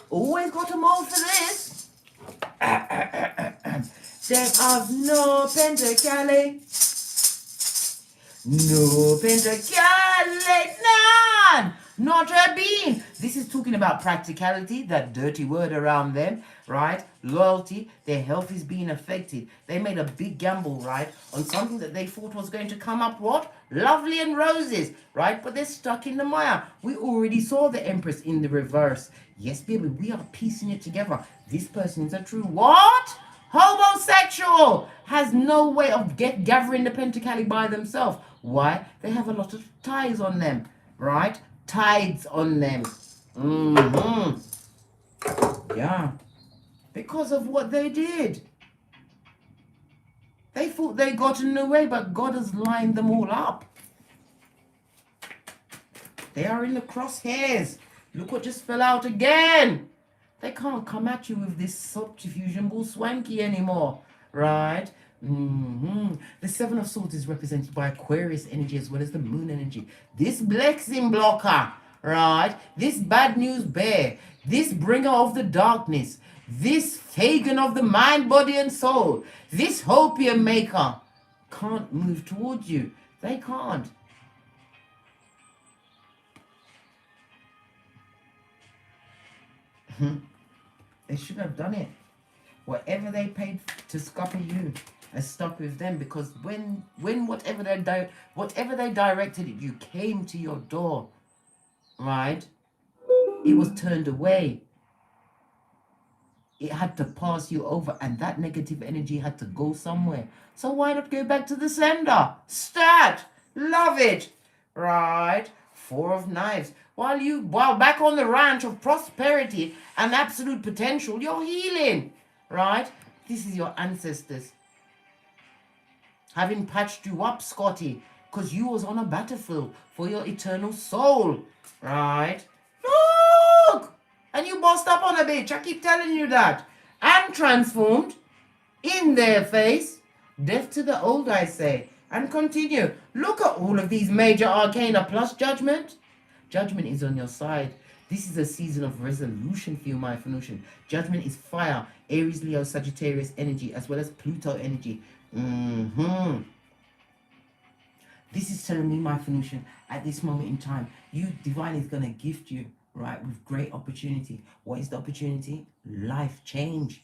Always got a mold for this. Them of no pentacale. No pentacale, none. Not a bean. This is talking about practicality, that dirty word around them, right? Loyalty, their health is being affected. They made a big gamble, right, on something that they thought was going to come up, what? Lovely and roses, right? But they're stuck in the mire. We already saw the Empress in the reverse. Yes, baby, we are piecing it together. This person is a true what? Homosexual. Has no way of gathering the pentacale by themselves. Why? They have a lot of ties on them, right? Tides on them. Yeah. Because of what they did. They thought they got in the way, but God has lined them all up. They are in the crosshairs. Look what just fell out again. They can't come at you with this subterfusion bull swanky anymore, right? The Seven of Swords is represented by Aquarius energy as well as the Moon energy. This blessing blocker, right? This bad news bear, this bringer of the darkness, this Fagin of the mind, body, and soul, this hopium maker can't move towards you. They can't. They should have done it. Whatever they paid to scupper you has stuck with them, because when whatever they directed it, you came to your door, right? It was turned away. It had to pass you over, and that negative energy had to go somewhere. So why not go back to the sender? Stat! Love it! Right? Four of Knives. While back on the ranch of prosperity and absolute potential, you're healing. Right? This is your ancestors having patched you up, Scotty, because you was on a battlefield for your eternal soul. Right? Look! And you bossed up on a bitch. I keep telling you that. And transformed in their face. Death to the old, I say. And continue. Look at all of these major arcana plus judgment. Judgment is on your side. This is a season of resolution for you, my Phoenician. Judgment is fire, Aries, Leo, Sagittarius energy, as well as Pluto energy. This is telling me, my Phoenician, at this moment in time, divine is going to gift you, right, with great opportunity. What is the opportunity? Life change.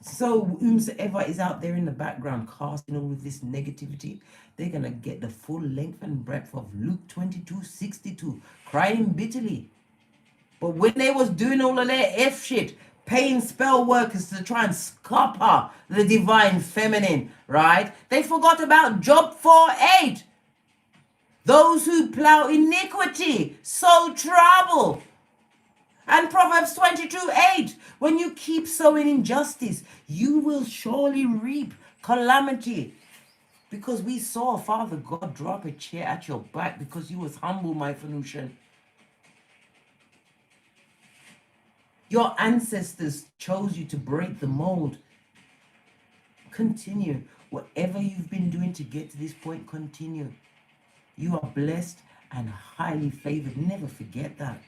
So whomsoever is out there in the background casting all of this negativity, they're going to get the full length and breadth of Luke 22:62, crying bitterly. But when they was doing all of their F shit, paying spell workers to try and scupper the divine feminine, right? They forgot about Job 4:8. Those who plow iniquity sow trouble. And Proverbs 22:8, when you keep sowing injustice, you will surely reap calamity. Because we saw Father God drop a chair at your back because you was humble, my Phoenician. Your ancestors chose you to break the mold. Continue. Whatever you've been doing to get to this point, continue. You are blessed and highly favored. Never forget that.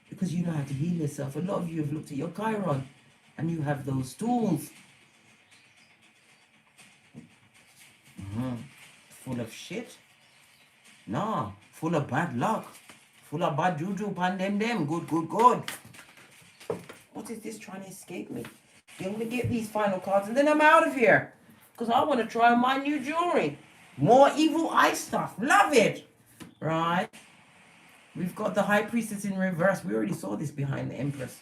Because you know how to heal yourself. A lot of you have looked at your Chiron and you have those tools. Full of shit? Nah, full of bad luck. Full of bad juju, pan them. Good. What is this trying to escape me? I'm going to get these final cards and then I'm out of here. Because I want to try my new jewelry. More evil eye stuff. Love it. Right? We've got the High Priestess in reverse. We already saw this behind the Empress.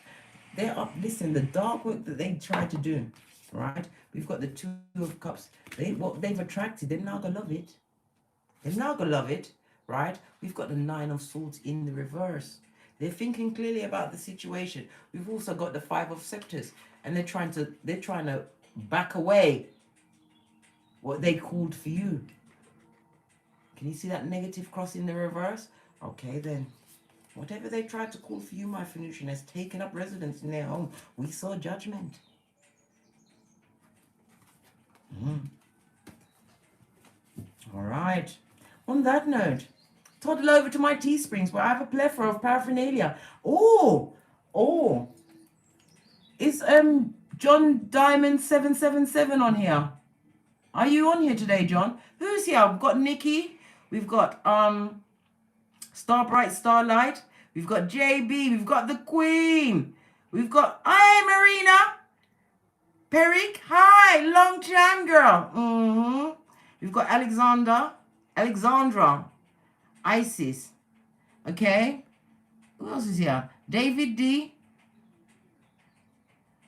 They're up. Listen, the dark work that they tried to do, right? We've got the Two of Cups. What they've attracted, they're now going to love it. They're now going to love it, right? We've got the Nine of Swords in the reverse. They're thinking clearly about the situation. We've also got the Five of Scepters. And they're trying to back away what they called for you. Can you see that negative cross in the reverse? Okay, then. Whatever they tried to call for you, my Phoenician, has taken up residence in their home. We saw judgment. All right. On that note, toddle over to my Teesprings where I have a plethora of paraphernalia. Oh, is John Diamond 777 on here? Are you on here today, John? Who's here? We've got Nikki. We've got Starbright Starlight. We've got JB. We've got the Queen. We've got Marina. Peric. Hi, long time girl. We've got Alexandra. Isis. Okay. Who else is here? David D.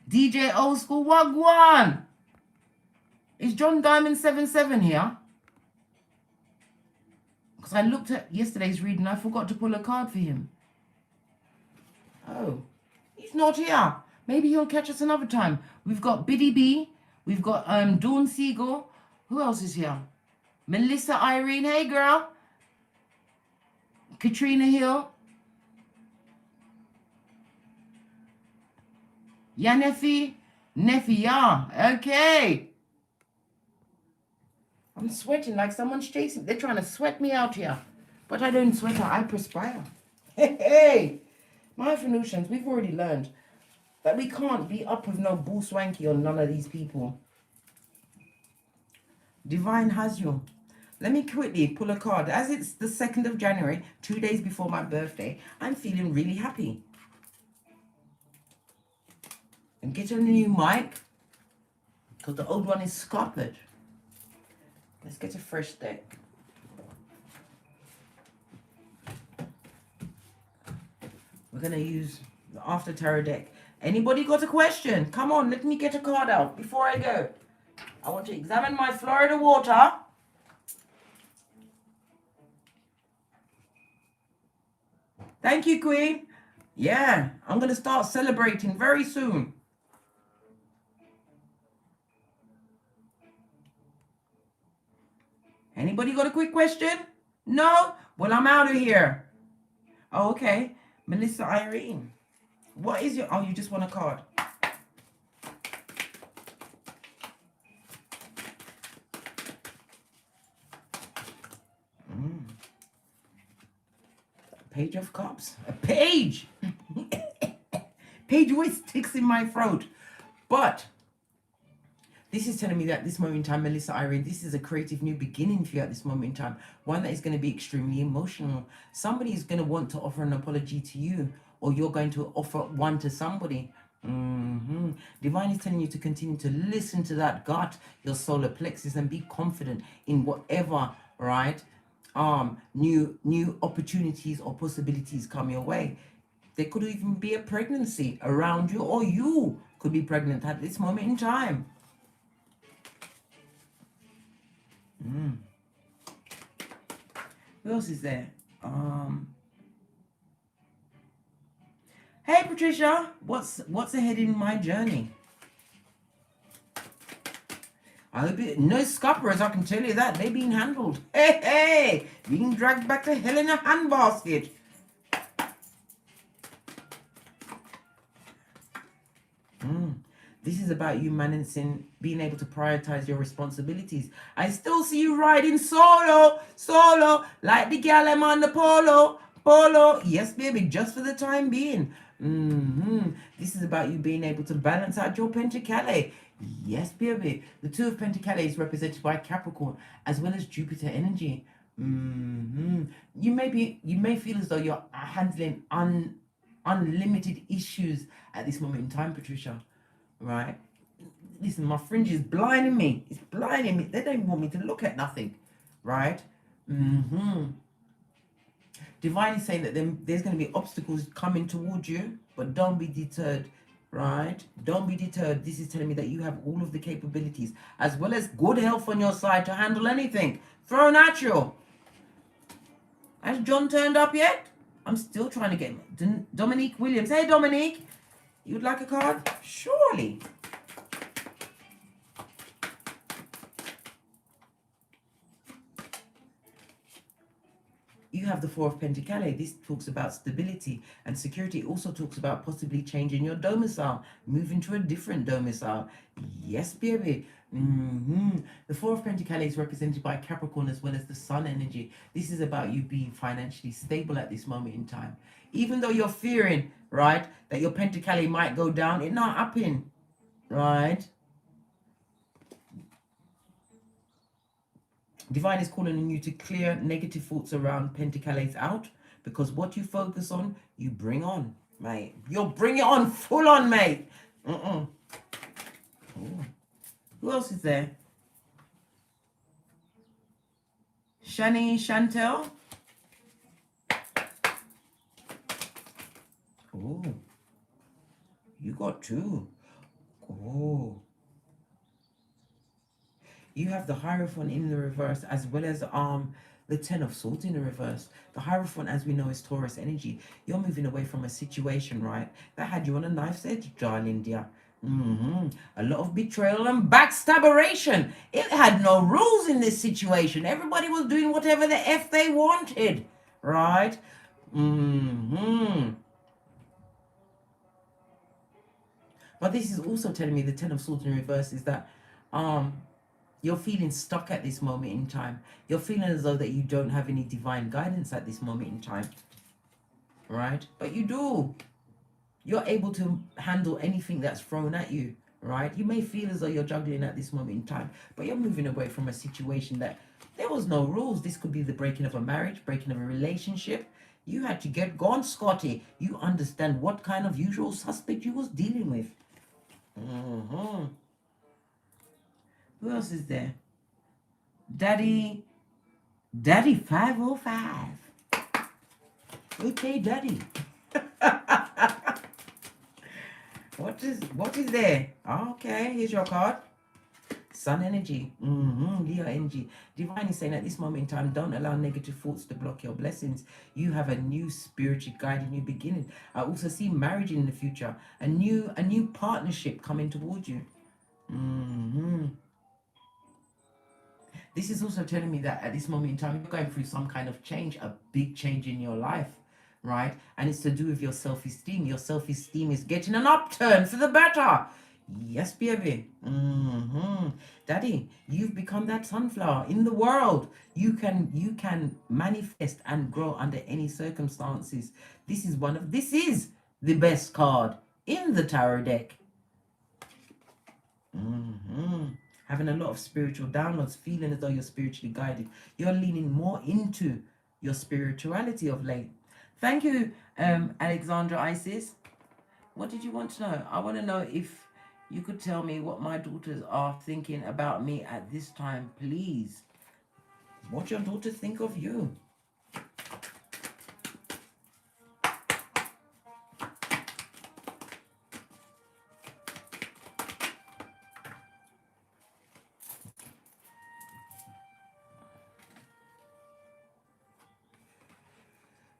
DJ Old School Wagwan. Is John Diamond 77 here? Because I looked at yesterday's reading, I forgot to pull a card for him. Oh, he's not here. Maybe he'll catch us another time. We've got Biddy B. We've got Dawn Siegel. Who else is here? Melissa Irene. Hey, girl. Katrina Hill. Yeah, Neffy. Neffy, yeah. Okay. I'm sweating like someone's chasing. They're trying to sweat me out here. But I don't sweat out. I perspire. Hey. My Venusians, we've already learned that we can't be up with no bull swanky on none of these people. Divine has you. Let me quickly pull a card. As it's the 2nd of January, 2 days before my birthday, I'm feeling really happy. And get a new mic, because the old one is scuppered. Let's get a fresh deck. We're going to use the After Tarot deck. Anybody got a question? Come on, let me get a card out before I go. I want to examine my Florida water. Thank you, Queen. Yeah, I'm going to start celebrating very soon. Anybody got a quick question? No? Well, I'm out of here. Oh, okay. Melissa Irene. What is your... Oh, you just want a card. Page of Cups. A page! Page always sticks in my throat. But... this is telling me that at this moment in time, Melissa Irene, this is a creative new beginning for you at this moment in time. One that is going to be extremely emotional. Somebody is going to want to offer an apology to you, or you're going to offer one to somebody. Divine is telling you to continue to listen to that gut, your solar plexus, and be confident in whatever, right? New opportunities or possibilities come your way. There could even be a pregnancy around you, or you could be pregnant at this moment in time. Who else is there? Hey Patricia, what's ahead in my journey? I hope no scupperers, I can tell you that. They're being handled. Hey, being dragged back to hell in a handbasket. This is about you managing, being able to prioritize your responsibilities. I still see you riding solo, like the gal I'm on the polo. Yes, baby, just for the time being. This is about you being able to balance out your pentacale. Yes, baby. The 2 of Pentacles is represented by Capricorn, as well as Jupiter energy. You may feel as though you're handling unlimited issues at this moment in time, Patricia. Right? Listen, my fringe is blinding me. It's blinding me. They don't want me to look at nothing. Right? Divine is saying that there's going to be obstacles coming towards you, but don't be deterred. Right? Don't be deterred. This is telling me that you have all of the capabilities, as well as good health on your side to handle anything thrown at you. Has John turned up yet? I'm still trying to get Dominique Williams. Hey, Dominique. You'd like a card? Surely. You have the Four of Pentacles. This talks about stability and security. It also talks about possibly changing your domicile, moving to a different domicile. Yes, baby. The Four of Pentacles is represented by Capricorn as well as the Sun energy. This is about you being financially stable at this moment in time. Even though you're fearing, right, that your Pentacles might go down, it's not happening, right? Divine is calling on you to clear negative thoughts around Pentacles out, because what you focus on, you bring on, mate. You'll bring it on full on, mate. Ooh. Who else is there? Shani, Chantel. Oh, you got two. Oh. You have the Hierophant in the reverse, as well as the Ten of Swords in the reverse. The Hierophant, as we know, is Taurus energy. You're moving away from a situation, right, that had you on a knife's edge, darling dear. A lot of betrayal and backstabberation. It had no rules in this situation. Everybody was doing whatever the F they wanted, right? But this is also telling me the Ten of Swords in reverse is that you're feeling stuck at this moment in time. You're feeling as though that you don't have any divine guidance at this moment in time, right? But you do. You're able to handle anything that's thrown at you, right? You may feel as though you're juggling at this moment in time, but you're moving away from a situation that there was no rules. This could be the breaking of a marriage, breaking of a relationship. You had to get gone, Scotty. You understand what kind of usual suspect you was dealing with. Who else is there? Daddy 505. Okay, Daddy. What is there? Okay, here's your card. Sun energy. Leo energy. Divine is saying at this moment in time, don't allow negative thoughts to block your blessings. You have a new spiritual guide, a new beginning. I also see marriage in the future, a new partnership coming towards you. This is also telling me that at this moment in time, you're going through some kind of change, a big change in your life, right? And it's to do with your self-esteem. Your self-esteem is getting an upturn for the better. Yes, baby. Daddy, you've become that sunflower in the world. You can manifest and grow under any circumstances. This is the best card in the tarot deck. Having a lot of spiritual downloads, feeling as though you're spiritually guided. You're leaning more into your spirituality of late. Thank you, Alexandra Isis. What did you want to know? I want to know if you could tell me what my daughters are thinking about me at this time, please. What your daughters think of you.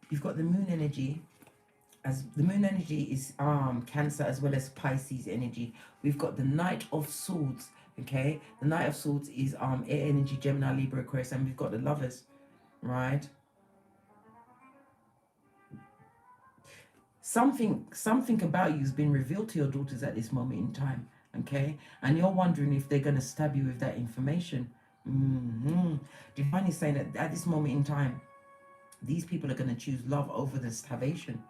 You've got the moon energy. As the moon energy is Cancer as well as Pisces energy. We've got the Knight of Swords. Okay, the Knight of Swords is air energy, Gemini, Libra, Aquarius, and we've got the Lovers, right? Something about you has been revealed to your daughters at this moment in time. Okay, and you're wondering if they're going to stab you with that information. Divine is saying that at this moment in time, these people are going to choose love over the starvation.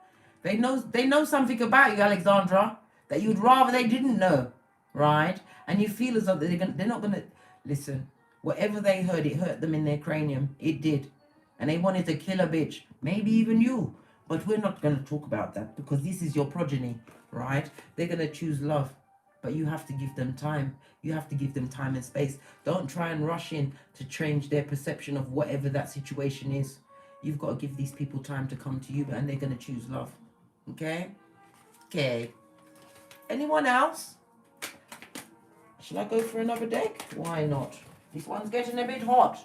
They know something about you, Alexandra, that you'd rather they didn't know, right? And you feel as though they're not going to listen. Whatever they heard, it hurt them in their cranium. It did. And they wanted to kill a bitch, maybe even you. But we're not going to talk about that because this is your progeny, right? They're going to choose love, but you have to give them time. You have to give them time and space. Don't try and rush in to change their perception of whatever that situation is. You've got to give these people time to come to you, and they're going to choose love. Okay? Okay. Anyone else? Should I go for another deck? Why not? This one's getting a bit hot.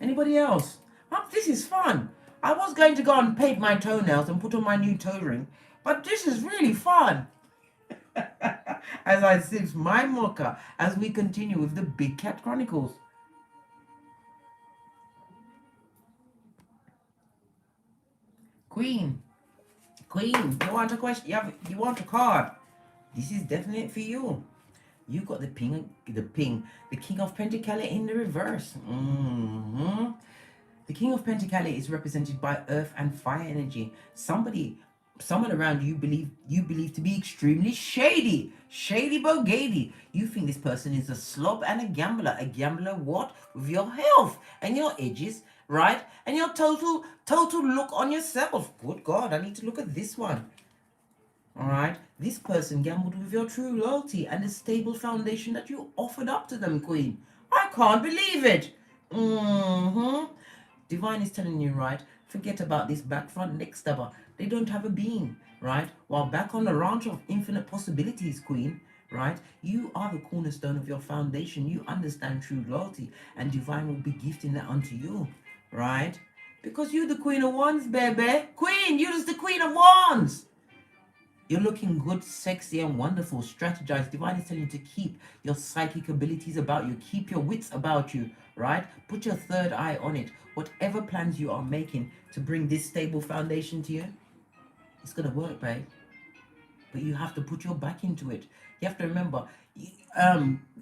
Anybody else? Oh, this is fun. I was going to go and paint my toenails and put on my new toe ring, but this is really fun. As I sip my mocha as we continue with the Big Cat Chronicles. Queen, you want a question? You want a card? This is definitely for you. You got the King of Pentacles in the reverse. The King of Pentacles is represented by earth and fire energy. Someone around you believe to be extremely shady bogady. You think this person is a slob and a gambler. A gambler what? With your health and your edges, right? And your total look on yourself. Good God, I need to look at this one. All right, this person gambled with your true loyalty and the stable foundation that you offered up to them, Queen. I can't believe it. Divine is telling you, right, forget about this back front neck stubber. They don't have a being, right? While back on the ranch of infinite possibilities, Queen, right, you are the cornerstone of your foundation. You understand true loyalty, and Divine will be gifting that unto you, right? Because you're the Queen of Wands, baby. Queen, you're just the Queen of Wands. You're looking good, sexy, and wonderful. Strategize. Divine is telling you to keep your psychic abilities about you. Keep your wits about you, right? Put your third eye on it. Whatever plans you are making to bring this stable foundation to you, it's going to work, babe. But you have to put your back into it. You have to remember,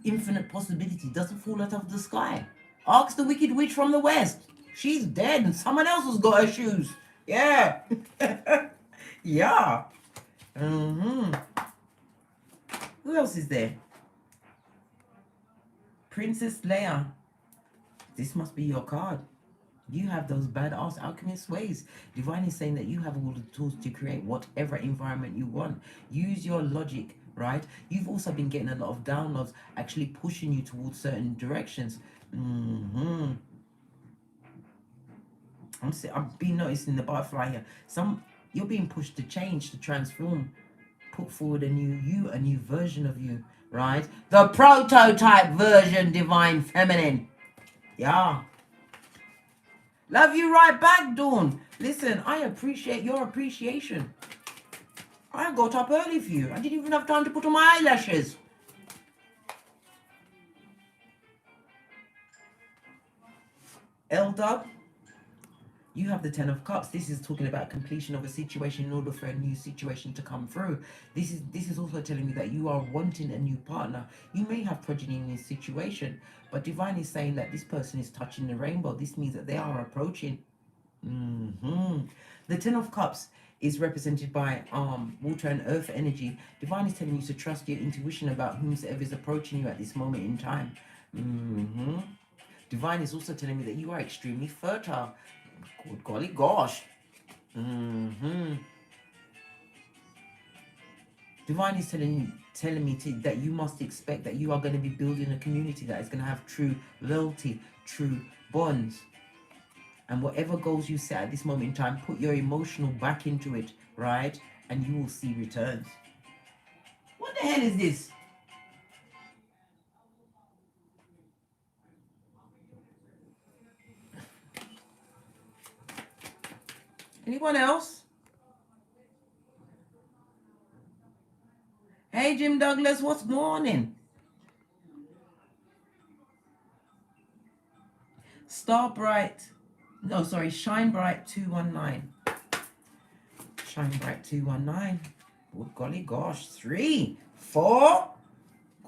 infinite possibility doesn't fall out of the sky. Ask the Wicked Witch from the West. She's dead and someone else has got her shoes. Yeah. Yeah. Who else is there? Princess Leia. This must be your card. You have those badass alchemist ways. Divine is saying that you have all the tools to create whatever environment you want. Use your logic, right? You've also been getting a lot of downloads actually pushing you towards certain directions. I've been noticing the butterfly here. You're being pushed to change, to transform, put forward a new you, a new version of you, right? The prototype version, Divine Feminine. Yeah. Love you right back, Dawn. Listen, I appreciate your appreciation. I got up early for you. I didn't even have time to put on my eyelashes. L-Dub. You have the Ten of Cups. This is talking about completion of a situation in order for a new situation to come through. This is also telling me that you are wanting a new partner. You may have progeny in this situation, but Divine is saying that this person is touching the rainbow. This means that they are approaching. The Ten of Cups is represented by water and earth energy. Divine is telling you to trust your intuition about whomsoever is approaching you at this moment in time. Divine is also telling me that you are extremely fertile. Good golly gosh. Divine is telling me that you must expect that you are going to be building a community that is going to have true loyalty, true bonds. And whatever goals you set at this moment in time, put your emotional back into it, right? And you will see returns. What the hell is this? Anyone else? Hey, Jim Douglas, what's morning? Shine Bright 219. Shine Bright 219. Good golly gosh. 3, 4.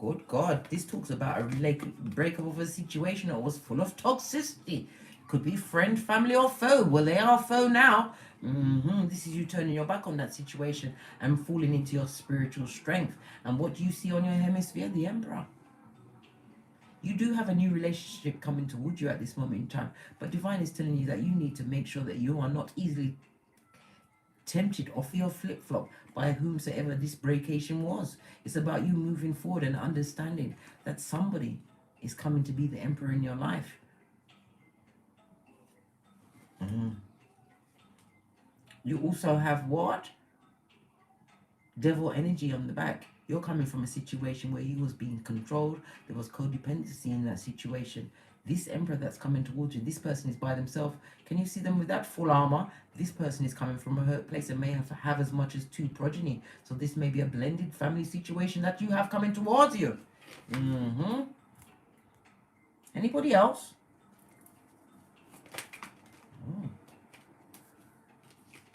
Good God. This talks about a breakup of a situation that was full of toxicity. Could be friend, family, or foe. Well, they are foe now. This is you turning your back on that situation and falling into your spiritual strength. And what do you see on your hemisphere? The Emperor. You do have a new relationship coming towards you at this moment in time. But Divine is telling you that you need to make sure that you are not easily tempted off your flip-flop by whomsoever this breakation was. It's about you moving forward and understanding that somebody is coming to be the Emperor in your life. You also have what? Devil energy on the back. You're coming from a situation where you was being controlled. There was codependency in that situation. This Emperor that's coming towards you, this person is by themselves. Can you see them with that full armor? This person is coming from a hurt place and may have as much as 2 progeny. So this may be a blended family situation that you have coming towards you. Anybody else?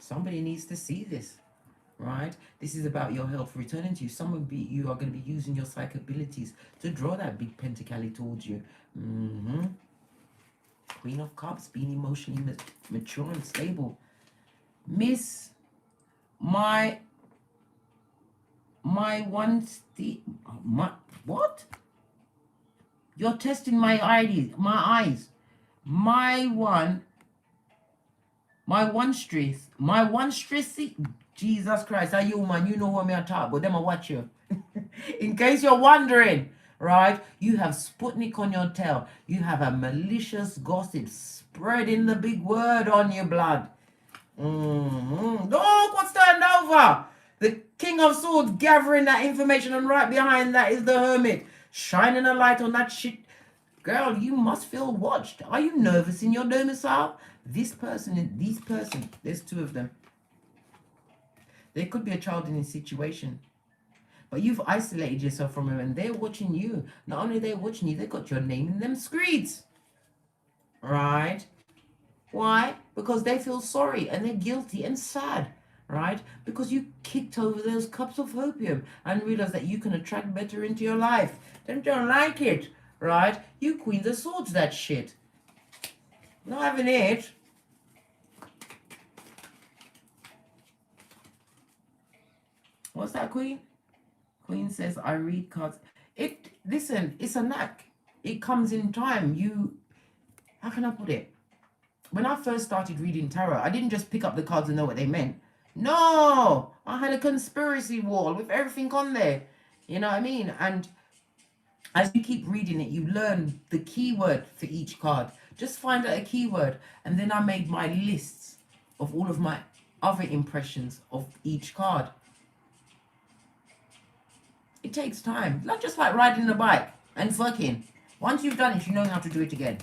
Somebody needs to see this, right? This is about your health returning to you. You are going to be using your psychic abilities to draw that big pentacali towards you. Queen of Cups, being emotionally mature and stable. Miss, my what? You're testing my eyes. My one stress. Jesus Christ, are you man? You know what me I talk, but them I watch you. In case you're wondering, right? You have Sputnik on your tail. You have a malicious gossip spreading the big word on your blood. Look what's turned over. The King of Swords gathering that information, and right behind that is the Hermit shining a light on that shit. Girl, you must feel watched. Are you nervous in your domicile? This person, there's two of them. There could be a child in this situation. But you've isolated yourself from them and they're watching you. Not only they're watching you, they got your name in them screeds. Right? Why? Because they feel sorry and they're guilty and sad. Right? Because you kicked over those cups of opium and realized that you can attract better into your life. They don't like it. Right? You Queen of Swords that shit. Not having it. What's that, Queen? Queen says, I read cards. Listen, it's a knack. It comes in time. How can I put it? When I first started reading tarot, I didn't just pick up the cards and know what they meant. No, I had a conspiracy wall with everything on there. You know what I mean? And as you keep reading it, you learn the keyword for each card. Just find out a keyword. And then I made my lists of all of my other impressions of each card. It takes time. Not just like riding a bike and fucking. Once you've done it, you know how to do it again.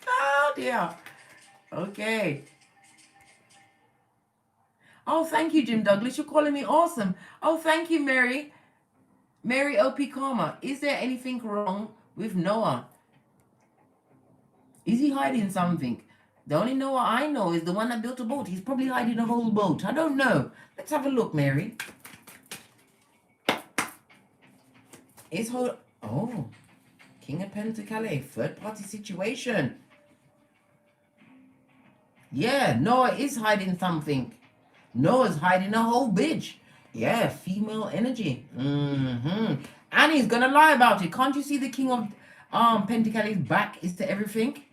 Oh dear. Okay. Oh, thank you, Jim Douglas. You're calling me awesome. Oh, thank you, Mary. Mary LP Karma. Is there anything wrong with Noah? Is he hiding something? The only Noah I know is the one that built a boat. He's probably hiding a whole boat. I don't know. Let's have a look, Mary. Oh, King of Pentacles, third party situation. Yeah, Noah is hiding something. Noah's hiding a whole bitch. Yeah, female energy. And he's gonna lie about it. Can't you see the King of Pentacles back is to everything?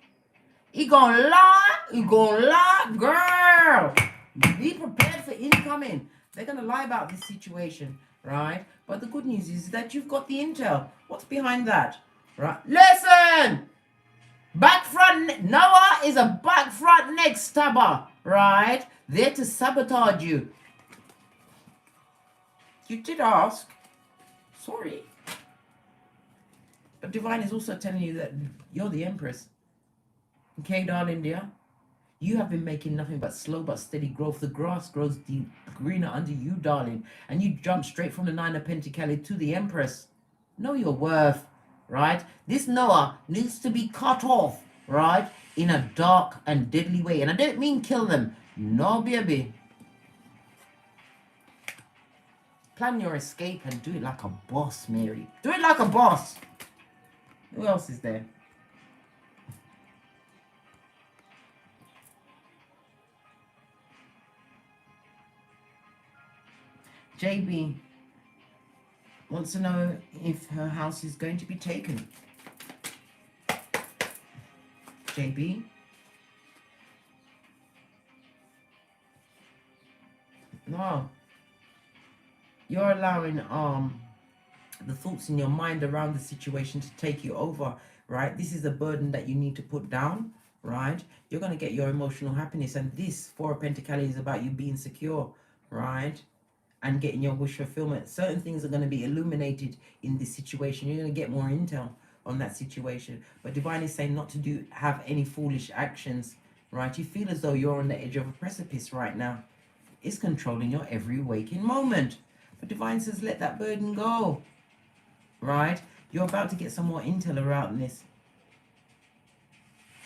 He gonna lie, girl. Be prepared for incoming. They're gonna lie about this situation, right? But the good news is that you've got the intel. What's behind that, right? Listen, back front. Noah is a back front neck stabber, right? There to sabotage you. You did ask. Sorry. But Divine is also telling you that you're the Empress. Okay, darling dear, you have been making nothing but slow but steady growth. The grass grows deep, greener under you, darling. And you jump straight from the Nine of Pentacles to the Empress. Know your worth, right? This Noah needs to be cut off, right? In a dark and deadly way. And I don't mean kill them. No, baby. Plan your escape and do it like a boss, Mary. Do it like a boss. Who else is there? JB wants to know if her house is going to be taken. JB? No. You're allowing the thoughts in your mind around the situation to take you over, right? This is a burden that you need to put down, right? You're going to get your emotional happiness, and this Four of Pentacles is about you being secure, right? And getting your wish fulfillment. Certain things are going to be illuminated in this situation. You're going to get more intel on that situation. But Divine is saying not to have any foolish actions, right? You feel as though you're on the edge of a precipice right now. It's controlling your every waking moment. But Divine says let that burden go, right? You're about to get some more intel around this.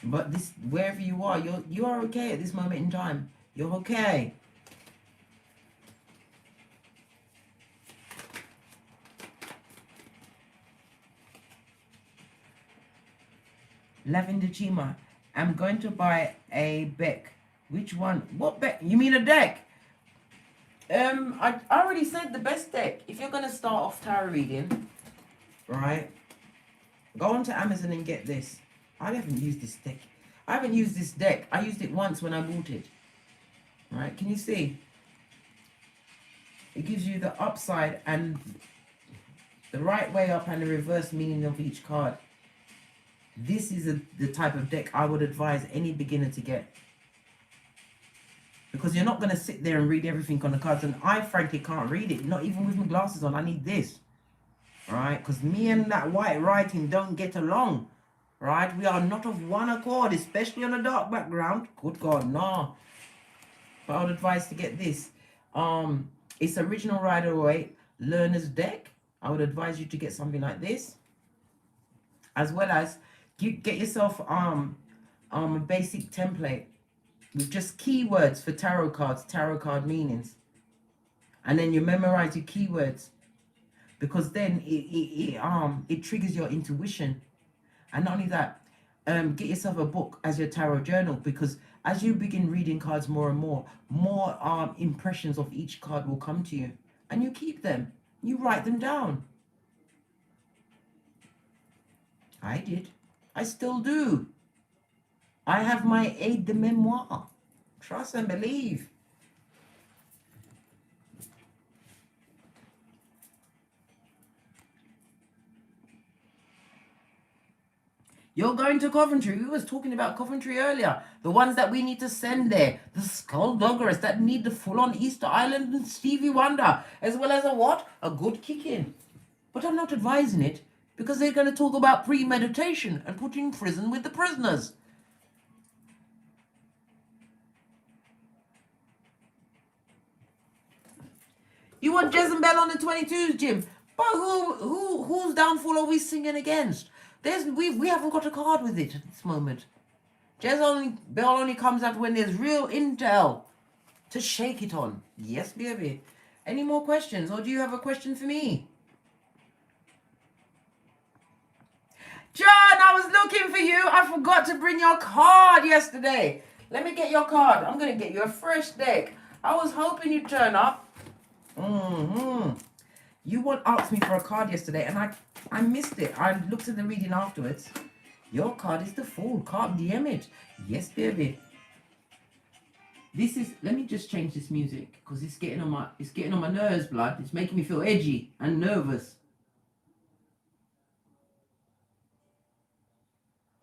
But this, wherever you are, you are okay at this moment in time. You're okay. Lavender Chima. I'm going to buy a Beck. Which one? What Beck? You mean a deck? I already said the best deck. If you're going to start off tarot reading, right, go onto Amazon and get this. I haven't used this deck. I haven't used this deck. I used it once when I bought it. Right, can you see? It gives you the upside and the right way up and the reverse meaning of each card. This is the type of deck I would advise any beginner to get. Because you're not going to sit there and read everything on the cards. And I frankly can't read it. Not even with my glasses on. I need this. Right? Because me and that white writing don't get along. Right? We are not of one accord. Especially on a dark background. Good God, no. But I would advise to get this. It's original Rider-Waite Learner's Deck. I would advise you to get something like this. As well as get yourself a basic template with just keywords for tarot cards, tarot card meanings. And then you memorize your keywords. Because then it triggers your intuition. And not only that, get yourself a book as your tarot journal, because as you begin reading cards more and more impressions of each card will come to you. And you keep them. You write them down. I did. I still do. I have my aide de memoire. Trust and believe. You're going to Coventry. We was talking about Coventry earlier. The ones that we need to send there. The skullduggerers that need the full-on Easter Island and Stevie Wonder. As well as a what? A good kick-in. But I'm not advising it. Because they're going to talk about premeditation and putting in prison with the prisoners. You want Jezebel on the 22s, Jim? But whose downfall are we singing against? We haven't got a card with it at this moment. Jezebel only comes out when there's real intel to shake it on. Yes, baby. Any more questions, or do you have a question for me? John, I was looking for you. I forgot to bring your card yesterday. Let me get your card. I'm going to get you a fresh deck. I was hoping you'd turn up. You asked me for a card yesterday, and I missed it. I looked at the reading afterwards. Your card is the Fool. Can't DM it. Yes, baby. This is. Let me just change this music because it's getting on my nerves, blood. It's making me feel edgy and nervous.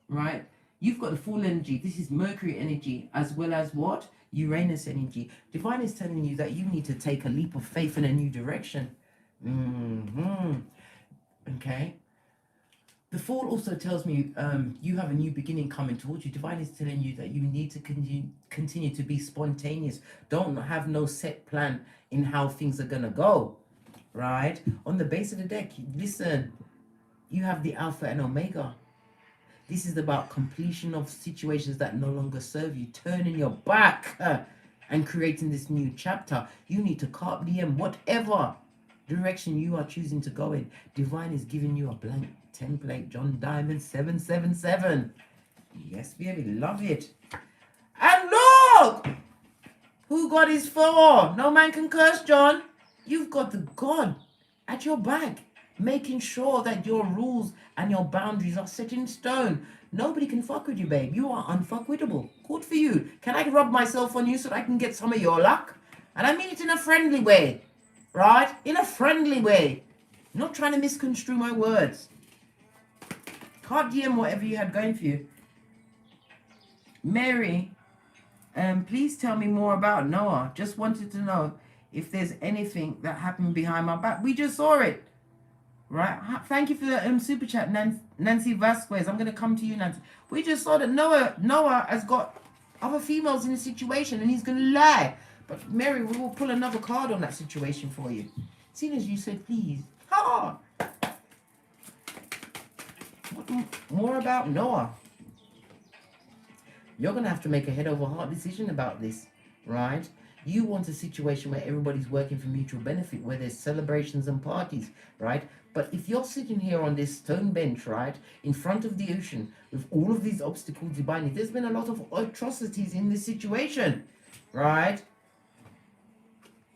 Right? You've got the full energy. This is Mercury energy as well as what? Uranus energy. Divine is telling you that you need to take a leap of faith in a new direction. Okay. The Fool also tells me you have a new beginning coming towards you. Divine is telling you that you need to continue to be spontaneous. Don't have no set plan in how things are going to go. Right? On the base of the deck, listen, you have the Alpha and Omega. This is about completion of situations that no longer serve you. Turning your back and creating this new chapter. You need to carpe diem whatever direction you are choosing to go in. Divine is giving you a blank template. John Diamond 777. Yes, baby. Love it. And look! Who God is for. No man can curse, John. You've got the God at your back, making sure that your rules and your boundaries are set in stone. Nobody can fuck with you, babe. You are unfuckwittable. Good for you. Can I rub myself on you so that I can get some of your luck? And I mean it in a friendly way. Right? In a friendly way. Not trying to misconstrue my words. Can't DM whatever you had going for you. Mary, please tell me more about Noah. Just wanted to know if there's anything that happened behind my back. We just saw it. Right? Thank you for the super chat, Nancy Vasquez. I'm going to come to you, Nancy. We just saw that Noah has got other females in the situation and he's going to lie. But Mary, we will pull another card on that situation for you. Seeing as you said, please. Ha! What more about Noah? You're going to have to make a head over heart decision about this, right? You want a situation where everybody's working for mutual benefit, where there's celebrations and parties, right? But if you're sitting here on this stone bench, right, in front of the ocean, with all of these obstacles behind you, there's been a lot of atrocities in this situation, right?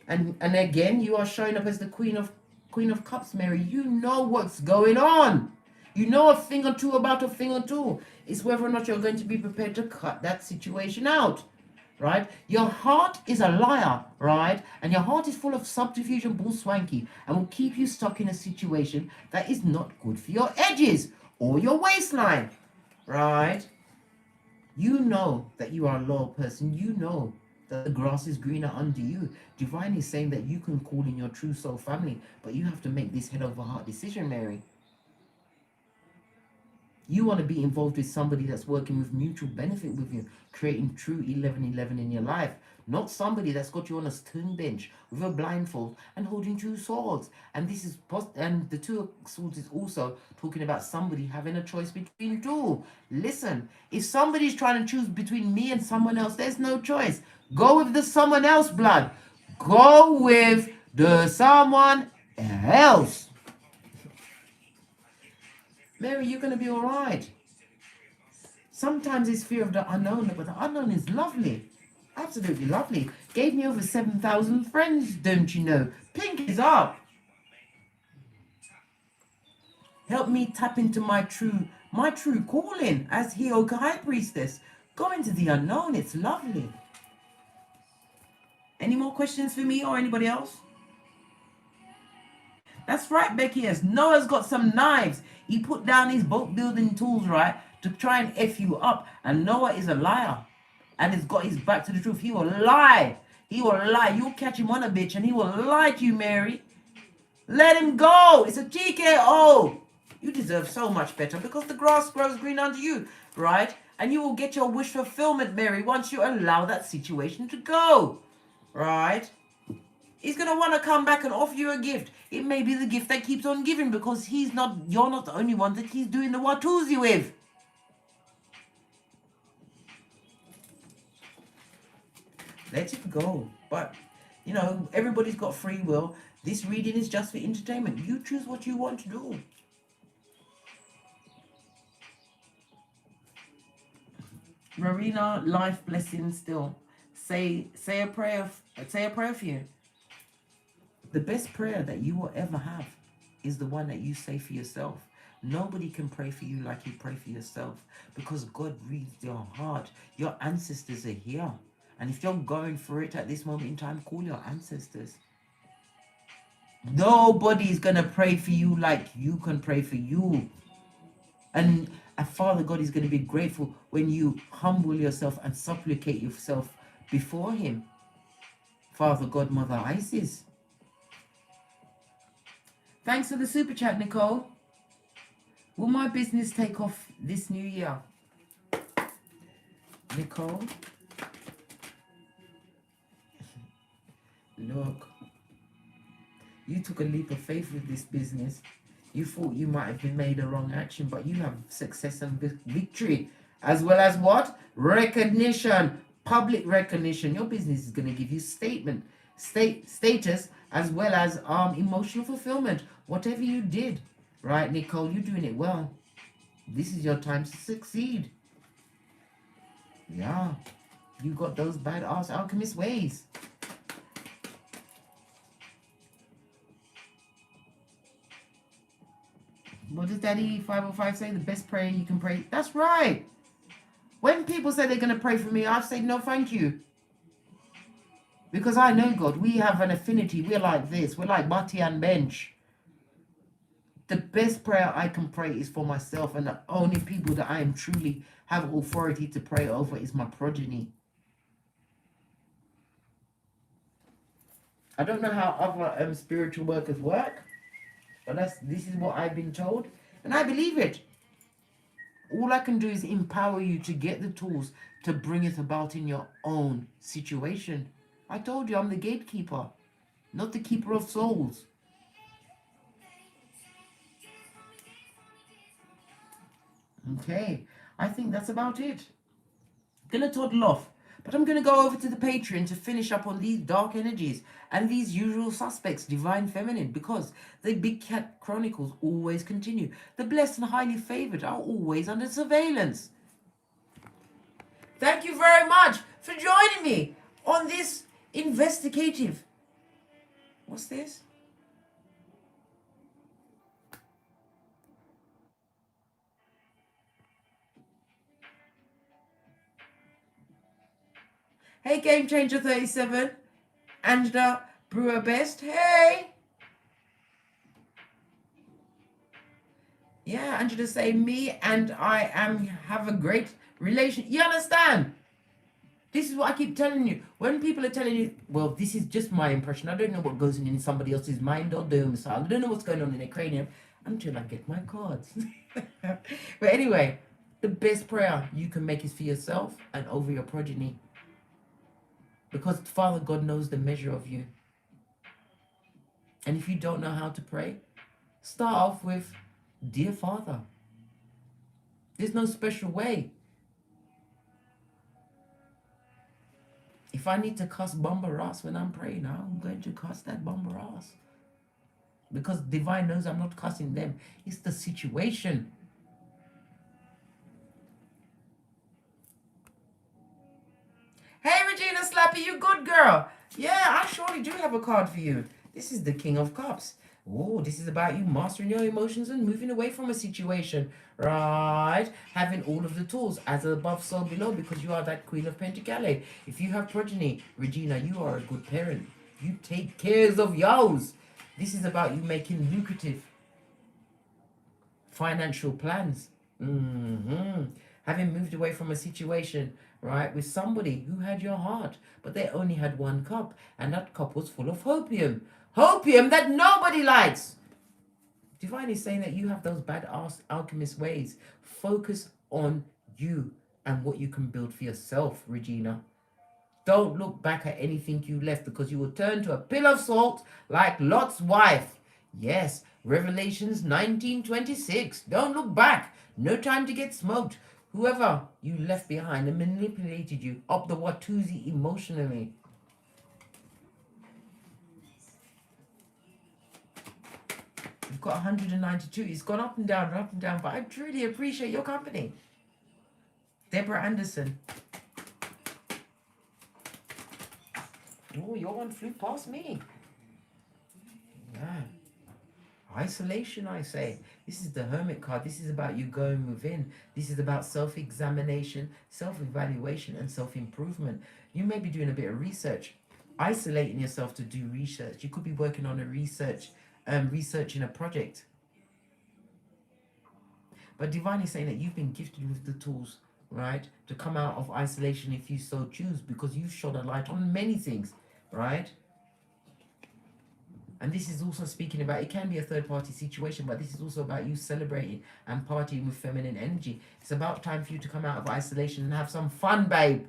And again, you are showing up as the Queen of Cups, Mary. You know what's going on. You know a thing or two about a thing or two. It's whether or not you're going to be prepared to cut that situation out, right? Your heart is a liar, right? And your heart is full of subterfuge and bull swanky and will keep you stuck in a situation that is not good for your edges or your waistline, right? You know that you are a loyal person. You know that the grass is greener under you. Divine is saying that you can call in your true soul family, but you have to make this head over heart decision, Mary. You want to be involved with somebody that's working with mutual benefit with you, creating true 11-11 in your life. Not somebody that's got you on a stone bench with a blindfold and holding two swords. And this is and the two swords is also talking about somebody having a choice between two. Listen, if somebody's trying to choose between me and someone else, there's no choice. Go with the someone else, blood. Go with the someone else. Mary, you're going to be all right. Sometimes it's fear of the unknown, but the unknown is lovely. Absolutely lovely. Gave me over 7,000 friends, don't you know? Pink is up. Help me tap into my true calling as HEYOKA High Priestess. Go into the unknown. It's lovely. Any more questions for me or anybody else? That's right, Becky. As Noah's got some knives. He put down his boat building tools, right, to try and F you up. And Noah is a liar. And he's got his back to the truth. He will lie. He will lie. You'll catch him on a bitch and he will lie to you, Mary. Let him go. It's a TKO. You deserve so much better because the grass grows green under you, right? And you will get your wish fulfillment, Mary, once you allow that situation to go, right? He's going to want to come back and offer you a gift. It may be the gift that keeps on giving because you're not the only one that he's doing the Watusi with. Let it go. But, you know, everybody's got free will. This reading is just for entertainment. You choose what you want to do. Marina, life blessing still. Say a prayer for you. The best prayer that you will ever have is the one that you say for yourself. Nobody can pray for you like you pray for yourself because God reads your heart. Your ancestors are here. And if you're going for it at this moment in time, call your ancestors. Nobody's going to pray for you like you can pray for you. And Father God is going to be grateful when you humble yourself and supplicate yourself before him. Father God, Mother Isis. Thanks for the super chat, Nicole. Will my business take off this new year? Nicole? Look, you took a leap of faith with this business. You thought you might have been made a wrong action, but you have success and victory. As well as what? Recognition. Public recognition. Your business is going to give you status, as well as emotional fulfillment. Whatever you did, right, Nicole, you're doing it well. This is your time to succeed. Yeah, you got those badass alchemist ways. What does Daddy 505 say? The best prayer you can pray. That's right. When people say they're going to pray for me, I say no, thank you. Because I know God. We have an affinity. We're like this. We're like Bati and Bench. The best prayer I can pray is for myself, and the only people that I am truly have authority to pray over is my progeny. I don't know how other spiritual workers work, but this is what I've been told, and I believe it. All I can do is empower you to get the tools to bring it about in your own situation. I told you I'm the gatekeeper, not the keeper of souls. Okay, I think that's about it. Gonna toddle off. But I'm going to go over to the Patreon to finish up on these dark energies and these usual suspects, divine feminine, because the Big Cat Chronicles always continue. The blessed and highly favored are always under surveillance. Thank you very much for joining me on this investigative. What's this? Hey, Game Changer 37. Angela Brewer Best. Hey. Yeah, Angela say me and I am have a great relation. You understand? This is what I keep telling you. When people are telling you, well, this is just my impression. I don't know what goes on in somebody else's mind or domicile. I don't know what's going on in their cranium until I get my cards. But anyway, the best prayer you can make is for yourself and over your progeny. Because Father God knows the measure of you. And if you don't know how to pray, start off with, Dear Father. There's no special way. If I need to cuss bumper ass when I'm praying, I'm going to cuss that bumper ass. Because divine knows I'm not cussing them. It's the situation. Hey, Regina Slappy, you good girl. Yeah, I surely do have a card for you. This is the King of Cups. Oh, this is about you mastering your emotions and moving away from a situation. Right? Having all of the tools, as above, so below, because you are that Queen of Pentacles. If you have progeny, Regina, you are a good parent. You take cares of yours. This is about you making lucrative financial plans. Having moved away from a situation, right, with somebody who had your heart, but they only had one cup, and that cup was full of hopium. Hopium that nobody likes. Divine is saying that you have those bad alchemist ways. Focus on you and what you can build for yourself, Regina. Don't look back at anything you left, because you will turn to a pill of salt like Lot's wife. Yes, Revelations 19:26. Don't look back. No time to get smoked. Whoever you left behind and manipulated you up the Watusi emotionally. You've got 192. It's gone up and down, but I truly appreciate your company. Deborah Anderson. Oh, your one flew past me. Yeah. Isolation, I say. This is the Hermit card. This is about you going within. This is about self-examination, self-evaluation, and self-improvement. You may be doing a bit of research, isolating yourself to do research. You could be working on a researching a project. But Divine is saying that you've been gifted with the tools, right, to come out of isolation if you so choose, because you've shone a light on many things, right? And this is also speaking about, it can be a third-party situation, but this is also about you celebrating and partying with feminine energy. It's about time for you to come out of isolation and have some fun, babe.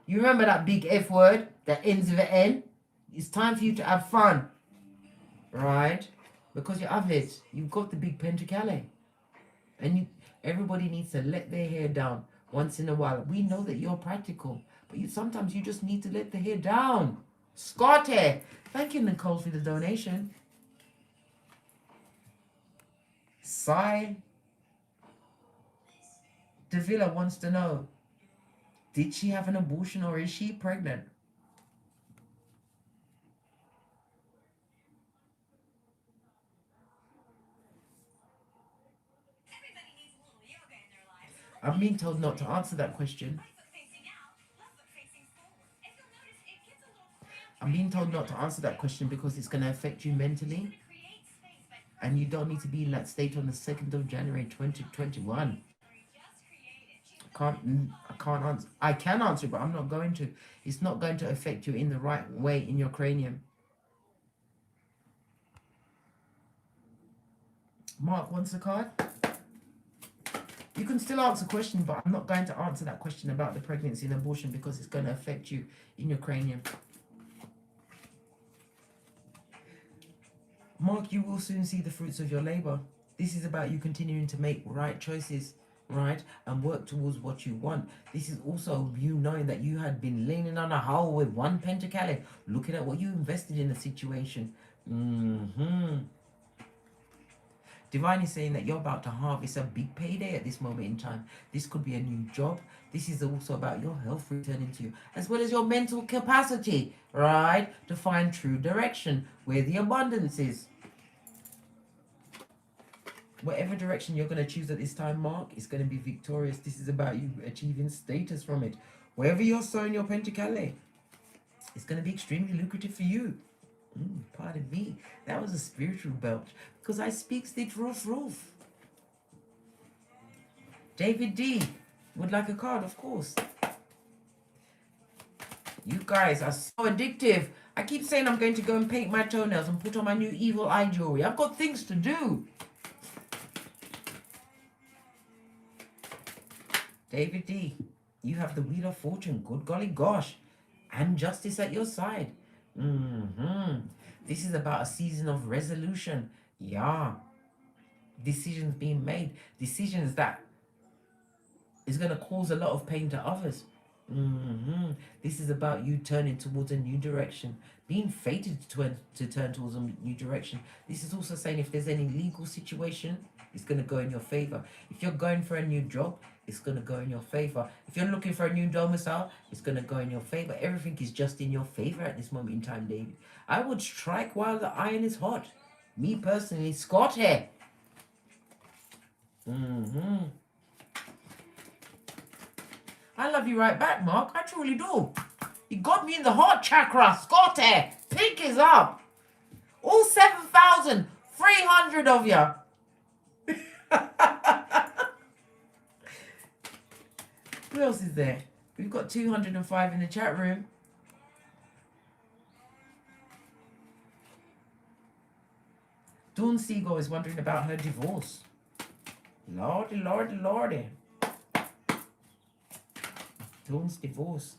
You remember that big F word that ends with an N? It's time for you to have fun, right? Because you have it. You've got the big Pentacale. And everybody needs to let their hair down once in a while. We know that you're practical, but sometimes you just need to let the hair down. Scotty, thank you, Nicole, for the donation. Sai Davila wants to know, did she have an abortion or is she pregnant? I'm being told not to answer that question. I'm being told not to answer that question because it's going to affect you mentally. And you don't need to be in that state on the 2nd of January 2021. I can't answer. I can answer, but I'm not going to. It's not going to affect you in the right way in your cranium. Mark wants a card. You can still answer a question, but I'm not going to answer that question about the pregnancy and abortion because it's going to affect you in your cranium. Mark, you will soon see the fruits of your labor. This is about you continuing to make right choices, right? And work towards what you want. This is also you knowing that you had been leaning on a hole with one pentacale, looking at what you invested in the situation. Divine is saying that you're about to harvest a big payday at this moment in time. This could be a new job. This is also about your health returning to you, as well as your mental capacity, right? To find true direction, where the abundance is. Whatever direction you're going to choose at this time, Mark, is going to be victorious. This is about you achieving status from it. Wherever you're sowing your pentacale, it's going to be extremely lucrative for you. Pardon me. That was a spiritual belt. Because I speaks the truth. David D. would like a card, of course. You guys are so addictive. I keep saying I'm going to go and paint my toenails and put on my new evil eye jewelry. I've got things to do. David D. You have the Wheel of Fortune. Good golly gosh. And justice at your side. This is about a season of resolution. Yeah. Decisions being made. Decisions that is going to cause a lot of pain to others. This is about you turning towards a new direction. Being fated to turn towards a new direction. This is also saying if there's any legal situation, it's going to go in your favor. If you're going for a new job, it's going to go in your favor. If you're looking for a new domicile, it's going to go in your favor. Everything is just in your favor at this moment in time, David. I would strike while the iron is hot. Me personally, Scott here. I love you right back, Mark. I truly do. You got me in the heart chakra. Scott here. Pink is up. All 7,300 of you. Who else is there? We've got 205 in the chat room. Dawn Seagull is wondering about her divorce. Lordy, lordy, lordy. Dawn's divorce.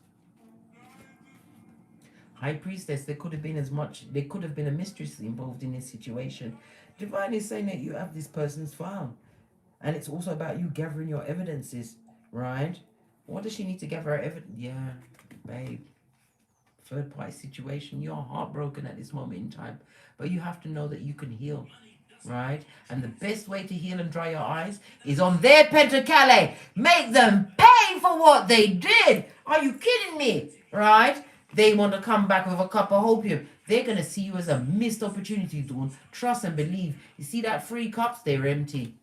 High Priestess, there could have been a mistress involved in this situation. Divine is saying that you have this person's file. And it's also about you gathering your evidences, right? What does she need to gather her evidence? Yeah, babe. Third party situation. You're heartbroken at this moment in time. But you have to know that you can heal, right? And the best way to heal and dry your eyes is on their pentacale. Make them pay for what they did. Are you kidding me? Right? They want to come back with a cup of hopium. They're going to see you as a missed opportunity, Dawn. Trust and believe. You see that 3 cups? They're empty.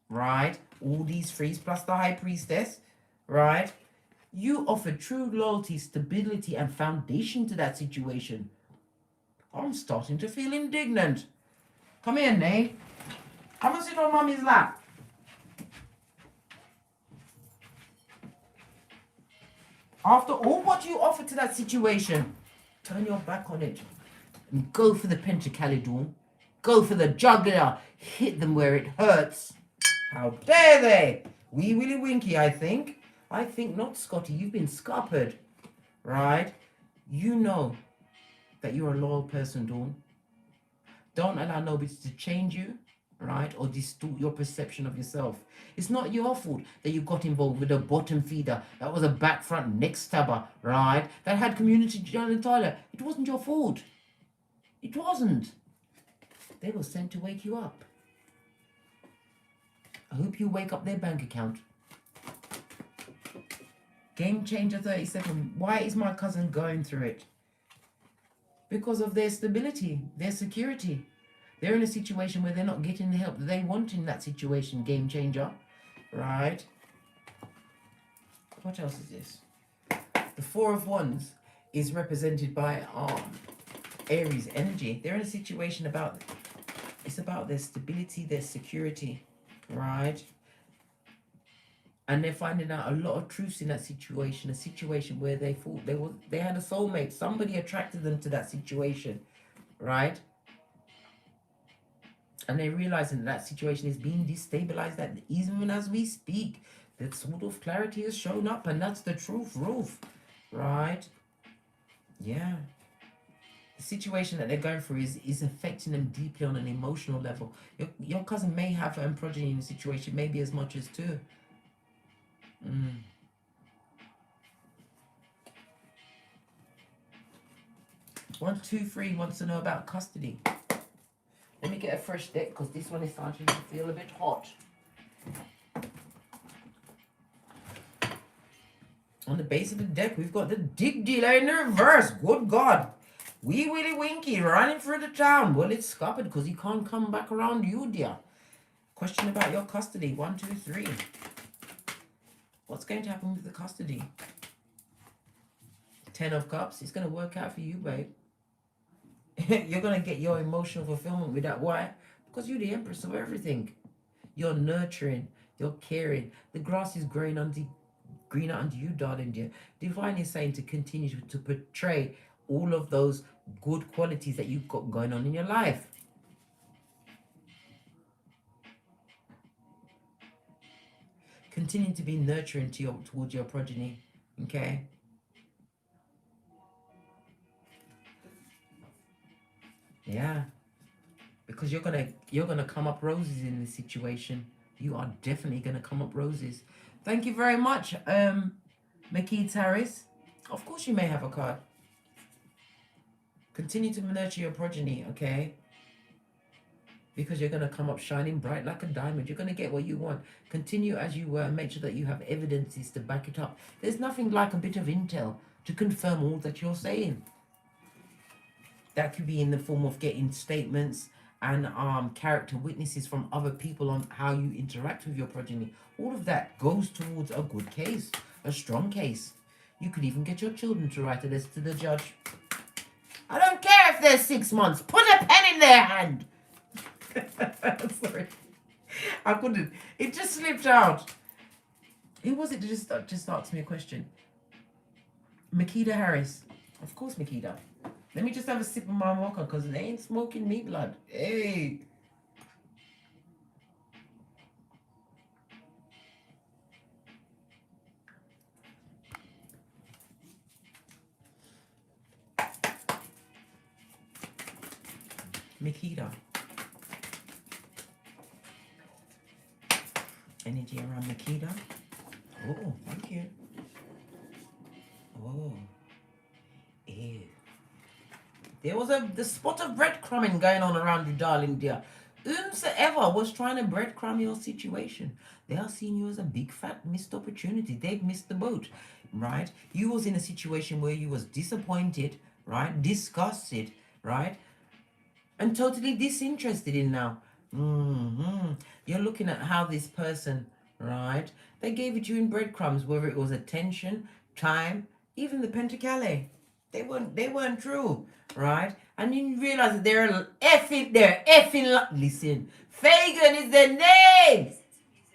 Right? All these 3s plus the High Priestess. Right? You offer true loyalty, stability, and foundation to that situation. I'm starting to feel indignant. Come here, Nay. Come and sit on Mommy's lap. After all what you offer to that situation, turn your back on it and go for the pentacale, Dawn. Go for the jugular. Hit them where it hurts. How dare they? Wee Willy Winky, I think. I think not, Scotty. You've been scuppered. Right? You know that you're a loyal person, Dawn. Don't allow nobody to change you, right? Or distort your perception of yourself. It's not your fault that you got involved with a bottom feeder. That was a back front neck stabber, right? That had community John Tyler. It wasn't your fault. It wasn't. They were sent to wake you up. I hope you wake up their bank account. Game Changer 37. Why is my cousin going through it? Because of their stability, their security. They're in a situation where they're not getting the help that they want in that situation, Game Changer. Right? What else is this? The 4 of Wands is represented by Aries energy. They're in a situation it's about their stability, their security. Right? And they're finding out a lot of truths in that situation. A situation where they thought they had a soulmate. Somebody attracted them to that situation. Right? And they're realizing that situation is being destabilized. That even as we speak, that sort of clarity has shown up. And that's the truth, Ruth. Right? Yeah. The situation that they're going through is affecting them deeply on an emotional level. Your cousin may have an progeny in the situation, maybe as much as 2. Mm. One, two, three wants to know about custody. Let me get a fresh deck because this one is starting to feel a bit hot. On the base of the deck, we've got the dig dealer in the reverse. Good God. Wee Willie Winky running through the town. Well, it's scuppered because he can't come back around you, dear. Question about your custody. 1, 2, 3. What's going to happen with the custody? 10 of Cups. It's going to work out for you, babe. You're going to get your emotional fulfillment with that. Why? Because you're the empress of everything. You're nurturing. You're caring. The grass is growing greener under you, darling dear. Divine is saying to continue to portray all of those good qualities that you've got going on in your life. Continue to be nurturing towards your progeny. Okay? Yeah. Because you're gonna come up roses in this situation. You are definitely gonna come up roses. Thank you very much, McKee Harris. Of course you may have a card. Continue to nurture your progeny, okay? Because you're going to come up shining bright like a diamond. You're going to get what you want. Continue as you were and make sure that you have evidences to back it up. There's nothing like a bit of intel to confirm all that you're saying. That could be in the form of getting statements and character witnesses from other people on how you interact with your progeny. All of that goes towards a good case, a strong case. You could even get your children to write a letter to the judge. I don't care if they're 6 months. Put a pen in their hand. Sorry. I couldn't. It just slipped out. Who was it that just asked me a question? Makeda Harris. Of course, Makeda. Let me just have a sip of my mocha because they ain't smoking me blood. Hey. Makeda. Energy around Makeda. Oh, thank you. Oh. Ew. There was the spot of breadcrumbing going on around you, darling dear. Whomsoever was trying to breadcrumb your situation, they are seeing you as a big fat missed opportunity. They've missed the boat, right? You was in a situation where you was disappointed, right? Disgusted, right? And totally disinterested in now. You're looking at how this person, right? They gave it to you in breadcrumbs, whether it was attention, time, even the Pentacale. They weren't true, right? And you realize that they're effing. Listen, Fagin is their name.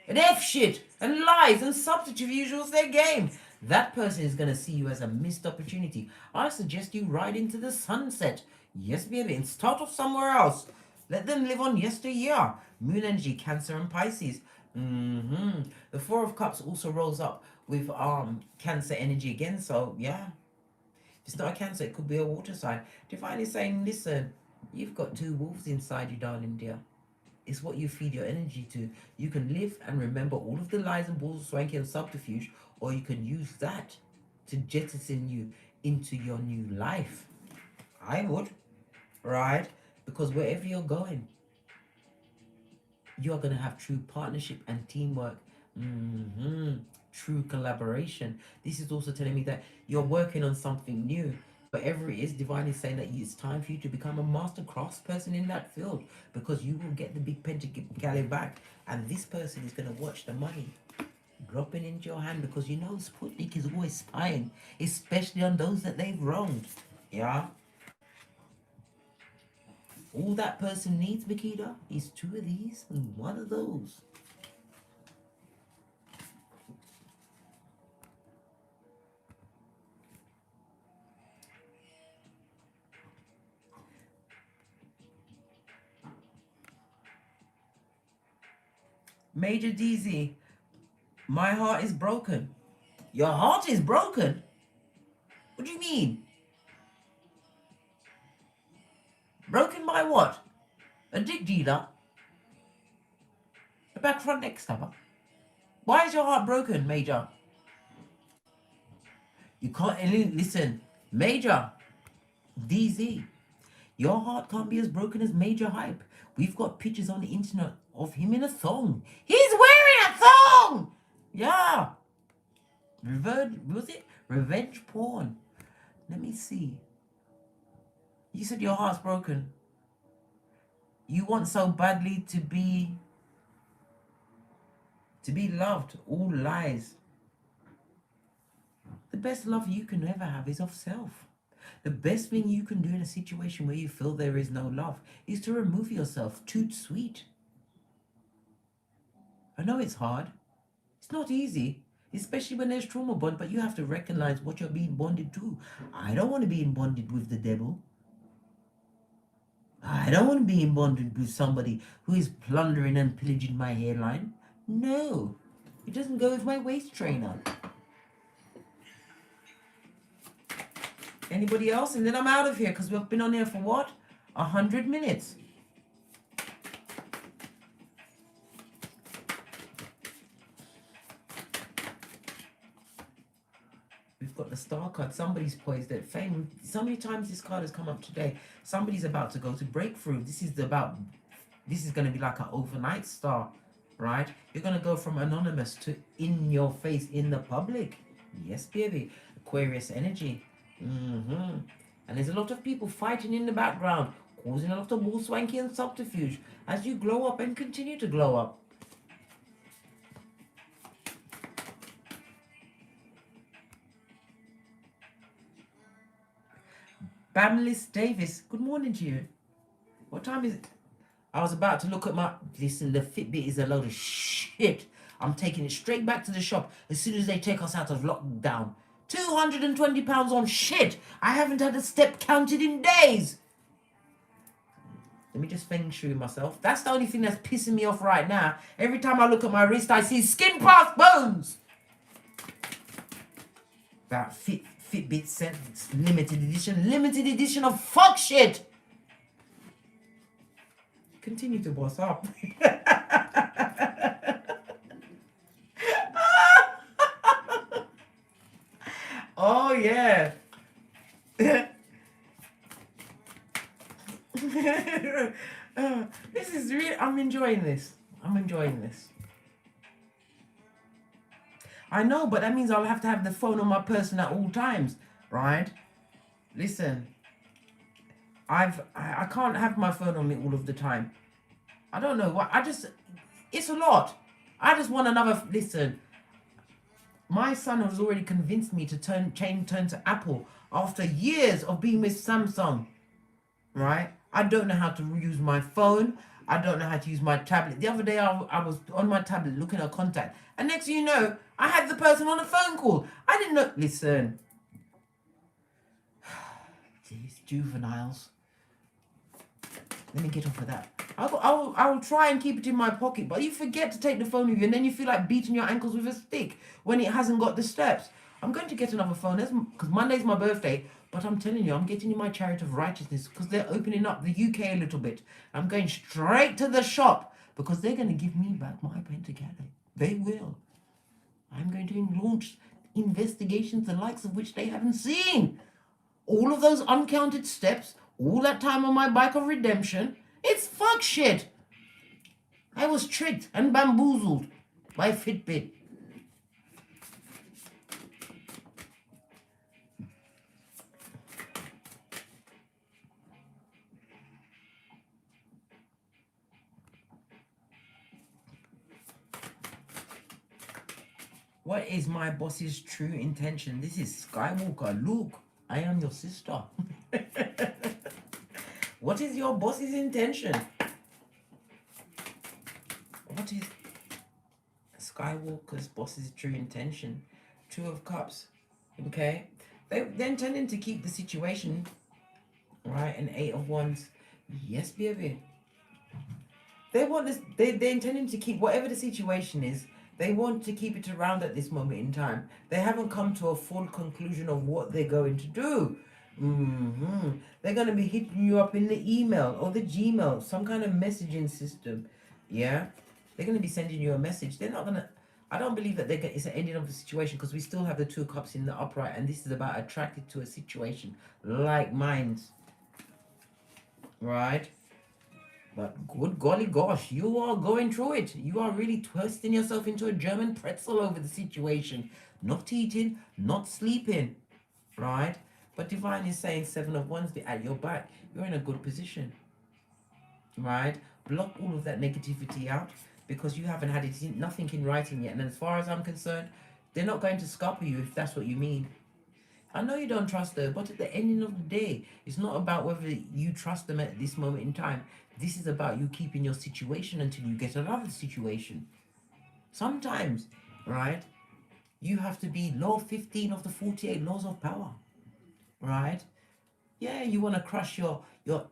And F shit and lies and subterfuge was their game. That person is gonna see you as a missed opportunity. I suggest you ride into the sunset. Yes, baby, and start off somewhere else. Let them live on yesteryear. Moon energy, Cancer and Pisces. The Four of Cups also rolls up with Cancer energy again. So yeah, if it's not a Cancer, it could be a water sign. Divine is saying, listen, you've got 2 wolves inside you, darling dear. It's what you feed your energy to. You can live and remember all of the lies and balls, swanky and subterfuge, or you can use that to jettison you into your new life. I would, right? Because wherever you're going, you're going to have true partnership and teamwork. True collaboration. This is also telling me that you're working on something new. Whatever it is, Divine is saying that it's time for you to become a master craftsperson in that field, because you will get the big Pentagale back, and this person is going to watch the money dropping into your hand, because you know Sputnik is always spying, especially on those that they've wronged. Yeah? All that person needs, Makeda, is 2 of these and 1 of those. Major DZ, my heart is broken. Your heart is broken? What do you mean? Broken by what? A dick dealer? A back front neck stabber? Why is your heart broken, Major? You can't, listen, Major, DZ, your heart can't be as broken as Major Hype. We've got pictures on the internet of him in a thong. He's wearing a thong! Yeah. Was it? Revenge porn. Let me see. You said your heart's broken. You want so badly to be loved. All lies. The best love you can ever have is of self. The best thing you can do in a situation where you feel there is no love is to remove yourself. Toot sweet. I know it's hard. It's not easy, especially when there's trauma bond, but you have to recognize what you're being bonded to. I don't want to be bonded with the devil. I don't want to be bonded with somebody who is plundering and pillaging my hairline. No, it doesn't go with my waist trainer. Anybody else? And then I'm out of here because we've been on here for what? 100 minutes. We've got the star card. Somebody's poised at fame. So many times this card has come up today. Somebody's about to go to breakthrough. This is going to be like an overnight star, right? You're going to go from anonymous to in your face in the public. Yes, baby. Aquarius energy. And there's a lot of people fighting in the background, causing a lot of bull swanky and subterfuge as you glow up and continue to glow up. Bamlis Davis, good morning to you. What time is it? I was about to look at my... Listen, the Fitbit is a load of shit. I'm taking it straight back to the shop as soon as they take us out of lockdown. £220 on shit. I haven't had a step counted in days. Let me just feng shui myself. That's the only thing that's pissing me off right now. Every time I look at my wrist, I see skin past bones. That Fitbit sent limited edition of fuck shit. Continue to boss up. Oh yeah. This is really, I'm enjoying this. I know, but that means I'll have to have the phone on my person at all times, right? Listen, I can't have my phone on me all of the time. I don't know what, it's a lot. I just want another, listen. My son has already convinced me to turn to Apple after years of being with Samsung, right? I don't know how to use my phone. I don't know how to use my tablet. The other day I was on my tablet looking at a contact, and next thing you know, I had the person on a phone call. I didn't know. Listen, these juveniles. Let me get off of that. I will try and keep it in my pocket, but you forget to take the phone with you, and then you feel like beating your ankles with a stick when it hasn't got the steps. I'm going to get another phone because Monday's my birthday, but I'm telling you, I'm getting in my chariot of righteousness because they're opening up the UK a little bit. I'm going straight to the shop because they're going to give me back my pentagram. They will. I'm going to launch investigations the likes of which they haven't seen. All of those uncounted steps, all that time on my bike of redemption, it's fuck shit. I was tricked and bamboozled by Fitbit. What is my boss's true intention? This is Skywalker. Luke, I am your sister. What is your boss's intention? What is Skywalker's boss's true intention? Two of Cups. Okay. They're intending to keep the situation, right? And Eight of Wands. Yes, baby. They want this. They're intending to keep whatever the situation is. They want to keep it around at this moment in time. They haven't come to a full conclusion of what they're going to do. They're going to be hitting you up in the email or the Gmail, some kind of messaging system. Yeah? They're going to be sending you a message. They're not going to... I don't believe that it's an ending of the situation, because we still have the Two of Cups in the upright, and this is about attracted to a situation like minds, right? But good golly gosh, you are going through it. You are really twisting yourself into a German pretzel over the situation. Not eating, not sleeping, right? But Divine is saying Seven of Wands at your back. You're in a good position, right? Block all of that negativity out, because you haven't had nothing in writing yet. And as far as I'm concerned, they're not going to scupper you if that's what you mean. I know you don't trust her, but at the ending of the day, it's not about whether you trust them at this moment in time. This is about you keeping your situation until you get another situation. Sometimes, right, you have to be law 15 of the 48 laws of power, right? Yeah, you want to crush your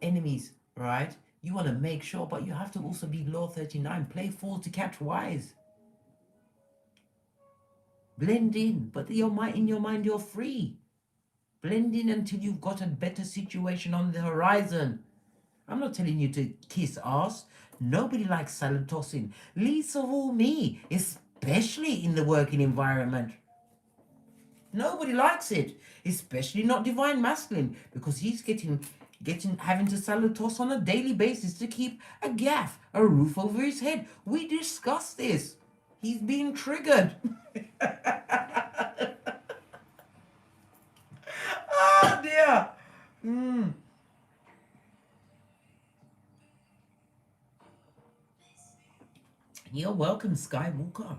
enemies, right? You want to make sure, but you have to also be law 39. Play fool to catch wise. Blend in, but in your mind, you're free. Blend in until you've got a better situation on the horizon. I'm not telling you to kiss ass. Nobody likes salad tossing. Least of all me, especially in the working environment. Nobody likes it, especially not Divine Masculine, because he's having to salad toss on a daily basis to keep a gaff, a roof over his head. We discussed this. He's being triggered. Oh dear. You're welcome, Skywalker.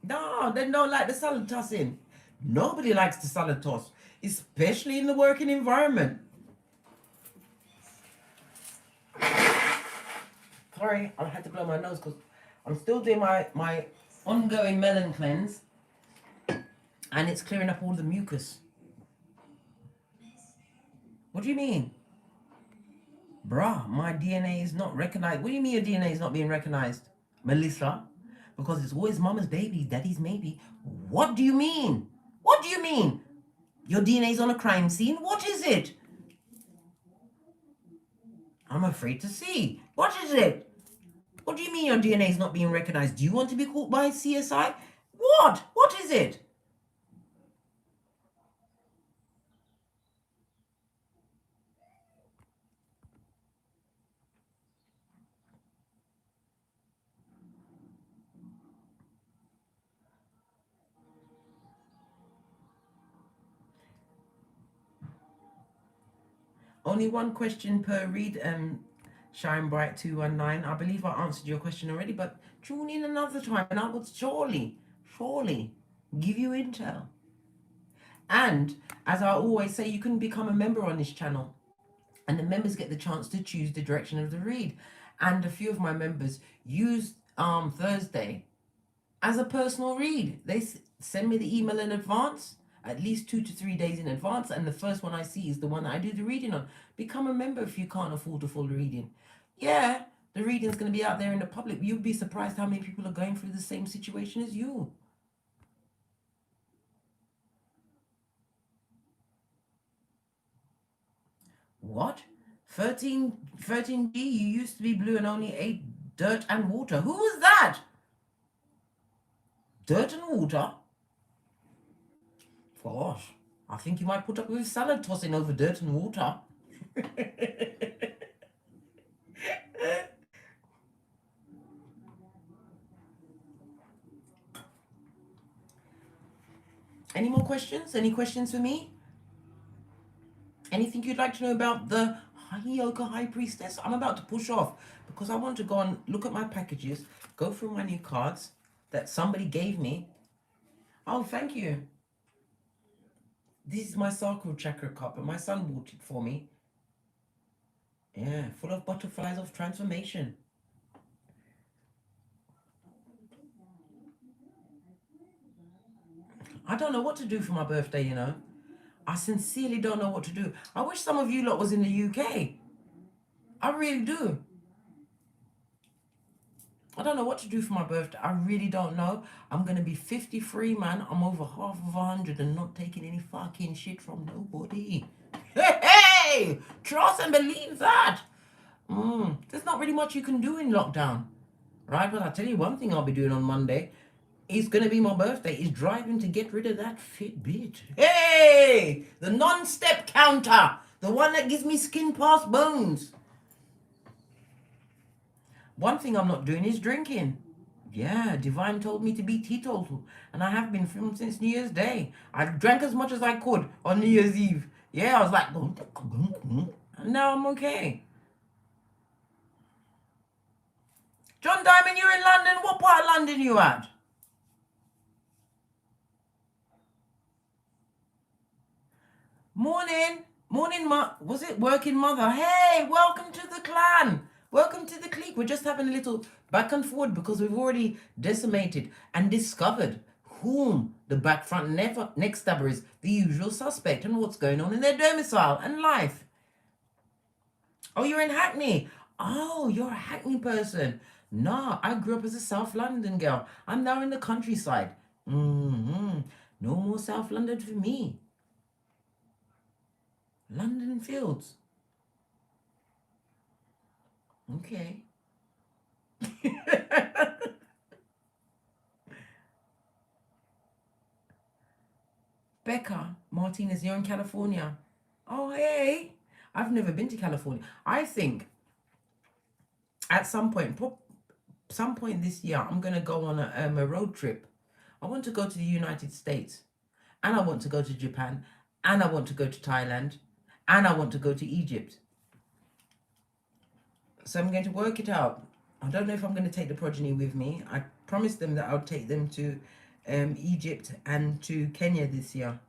No, they don't like the salad tossing. Nobody likes the salad toss, especially in the working environment. Sorry, I had to blow my nose because I'm still doing my ongoing melon cleanse, and it's clearing up all the mucus. What do you mean? Bruh, my DNA is not recognized. What do you mean your DNA is not being recognized? Melissa? Because it's always mama's baby, daddy's maybe. What do you mean? What do you mean? Your DNA is on a crime scene? What is it? I'm afraid to see. What is it? What do you mean your DNA is not being recognized? Do you want to be caught by CSI? What? What is it? Only one question per read, Shine Bright 219. I believe I answered your question already, but tune in another time and I will surely give you intel. And as I always say, you can become a member on this channel, and the members get the chance to choose the direction of the read. And a few of my members use Thursday as a personal read. They send me the email in advance, at least 2 to 3 days in advance, and the first one I see is the one that I do the reading on. Become a member if you can't afford a full reading. Yeah, the reading's going to be out there in the public. You'd be surprised how many people are going through the same situation as you. What? 13G, you used to be blue and only ate dirt and water. Who was that? Dirt and water? Gosh, I think you might put up with salad tossing over dirt and water. Any more questions? Any questions for me? Anything you'd like to know about the HEYOKA High Priestess? I'm about to push off because I want to go and look at my packages, go through my new cards that somebody gave me. Oh, thank you. This is my sacral chakra cup, and my son bought it for me. Yeah, full of butterflies of transformation. I don't know what to do for my birthday, you know. I sincerely don't know what to do. I wish some of you lot was in the UK. I really do. I don't know what to do for my birthday. I really don't know. I'm going to be 53, man. I'm over half of 100 and not taking any fucking shit from nobody. Hey! Trust and believe that. There's not really much you can do in lockdown. right? But I'll tell you one thing I'll be doing on Monday. It's going to be my birthday. Is driving to get rid of that Fitbit. Hey! The non-step counter. The one that gives me skin past bones. One thing I'm not doing is drinking. Yeah, Divine told me to be teetotal. And I have been from since New Year's Day. I drank as much as I could on New Year's Eve. Yeah, I was like, and now I'm okay. John Diamond, you're in London. What part of London you at? Morning. Morning, was it working mother? Hey, welcome to the clan. Welcome to the clique. We're just having a little back and forward because we've already decimated and discovered whom the back front neck stabber is, the usual suspect, and what's going on in their domicile and life. Oh, you're in Hackney. Oh, you're a Hackney person. Nah, I grew up as a South London girl. I'm now in the countryside. No more South London for me. London Fields. Okay. Becca Martinez, you're in California. Oh, hey. I've never been to California. I think at some point this year, I'm going to go on a road trip. I want to go to the United States, and I want to go to Japan, and I want to go to Thailand, and I want to go to Egypt. So I'm going to work it out. I don't know if I'm going to take the progeny with me. I promised them that I'll take them to Egypt and to Kenya this year.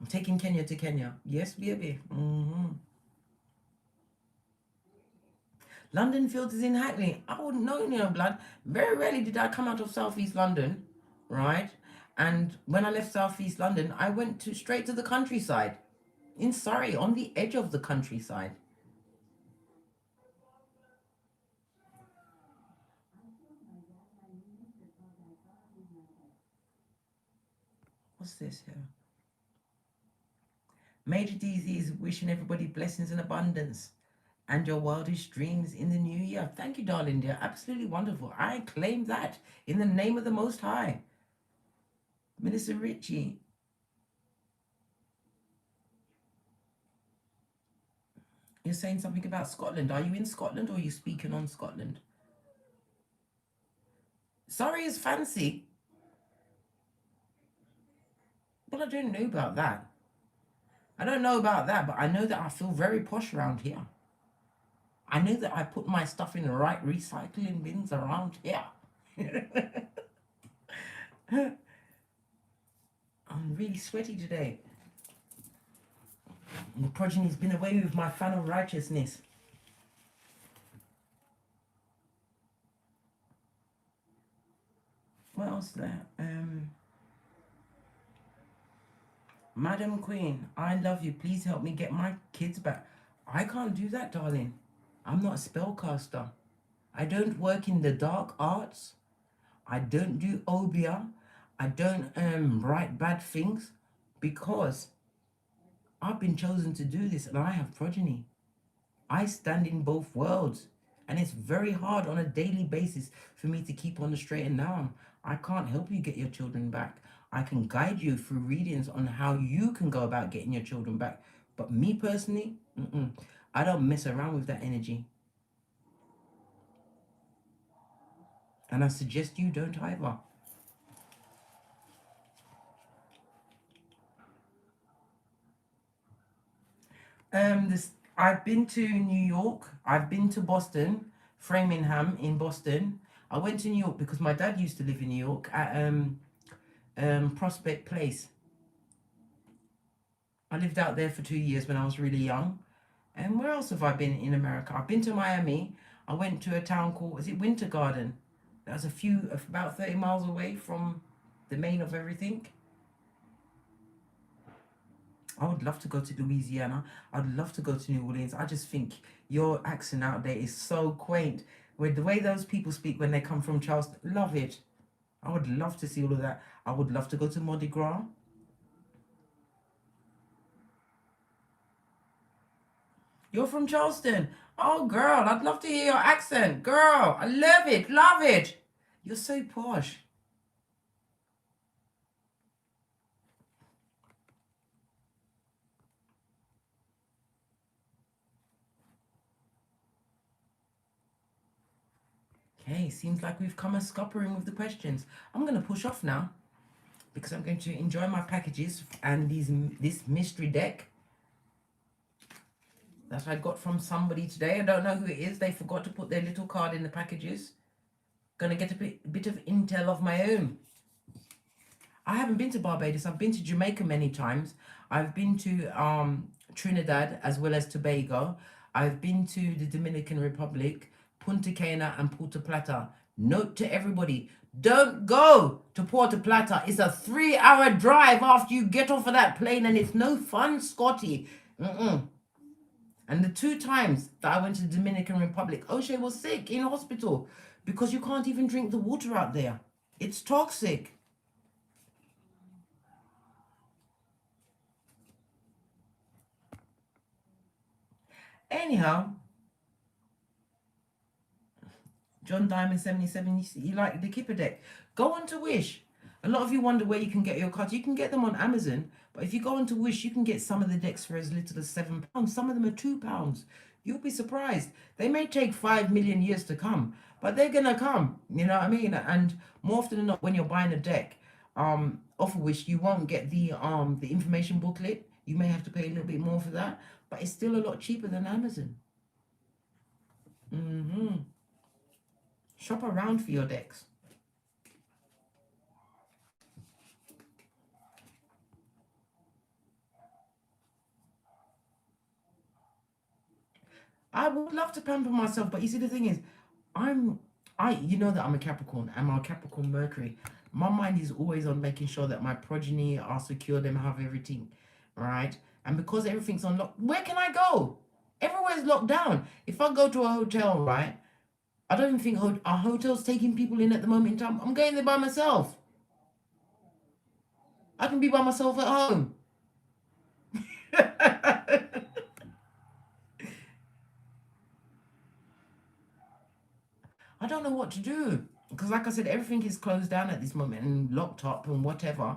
I'm taking Kenya to Kenya. Yes, baby. London Fields is in Hackney. I wouldn't know, blood. Very rarely did I come out of Southeast London, right? And when I left Southeast London, I went straight to the countryside. In Surrey, on the edge of the countryside. What's this here? Major DZ is wishing everybody blessings and abundance and your wildest dreams in the new year. Thank you, darling dear. Absolutely wonderful. I claim that in the name of the Most High. Minister Richie. You're saying something about Scotland. Are you in Scotland or are you speaking on Scotland? Sorry is fancy. Well, I don't know about that. I don't know about that, but I know that I feel very posh around here. I know that I put my stuff in the right recycling bins around here. I'm really sweaty today. And the progeny's been away with my fan of righteousness. What else there? Madam Queen, I love you. Please help me get my kids back. I can't do that, darling. I'm not a spellcaster. I don't work in the dark arts. I don't do obia. I don't write bad things because I've been chosen to do this and I have progeny. I stand in both worlds and it's very hard on a daily basis for me to keep on the straight and narrow. I can't help you get your children back. I can guide you through readings on how you can go about getting your children back. But me personally, I don't mess around with that energy. And I suggest you don't either. I've been to New York. I've been to Boston, Framingham in Boston. I went to New York because my dad used to live in New York at Prospect Place. I lived out there for 2 years when I was really young. And where else have I been in America? I've been to Miami. I went to a town called, is it Winter Garden? That's about 30 miles away from the main of everything. I would love to go to Louisiana. I'd love to go to New Orleans. I just think your accent out there is so quaint. With the way those people speak when they come from Charleston, love it. I would love to see all of that. I would love to go to Mardi Gras. You're from Charleston. Oh, girl, I'd love to hear your accent. Girl, I love it, love it. You're so posh. Okay, seems like we've come a scuppering with the questions. I'm going to push off now because I'm going to enjoy my packages and this mystery deck that I got from somebody today. I don't know who it is. They forgot to put their little card in the packages. Gonna get a bit of intel of my own. I haven't been to Barbados. I've been to Jamaica many times. I've been to Trinidad as well as Tobago. I've been to the Dominican Republic, Punta Cana and Puerto Plata. Note to everybody, don't go to Puerto Plata. It's a 3-hour drive after you get off of that plane and it's no fun, Scotty. And the 2 times that I went to the Dominican Republic, O'Shea was sick in hospital because you can't even drink the water out there. It's toxic. Anyhow, John Diamond 77, you like the Kipper deck. Go on to Wish. A lot of you wonder where you can get your cards. You can get them on Amazon, but if you go on to Wish, you can get some of the decks for as little as £7. Some of them are £2. You'll be surprised. They may take 5 million years to come, but they're gonna come. You know what I mean? And more often than not, when you're buying a deck, off of Wish, you won't get the information booklet. You may have to pay a little bit more for that, but it's still a lot cheaper than Amazon. Shop around for your decks. I would love to pamper myself, but you see the thing is, you know that I'm a Capricorn. I'm a Capricorn Mercury. My mind is always on making sure that my progeny are secure, them have everything, right? And because everything's on lock, where can I go? Everywhere's locked down. If I go to a hotel, right? I don't even think our hotel's taking people in at the moment in time. I'm going there by myself. I can be by myself at home. I don't know what to do. Because like I said, everything is closed down at this moment and locked up and whatever.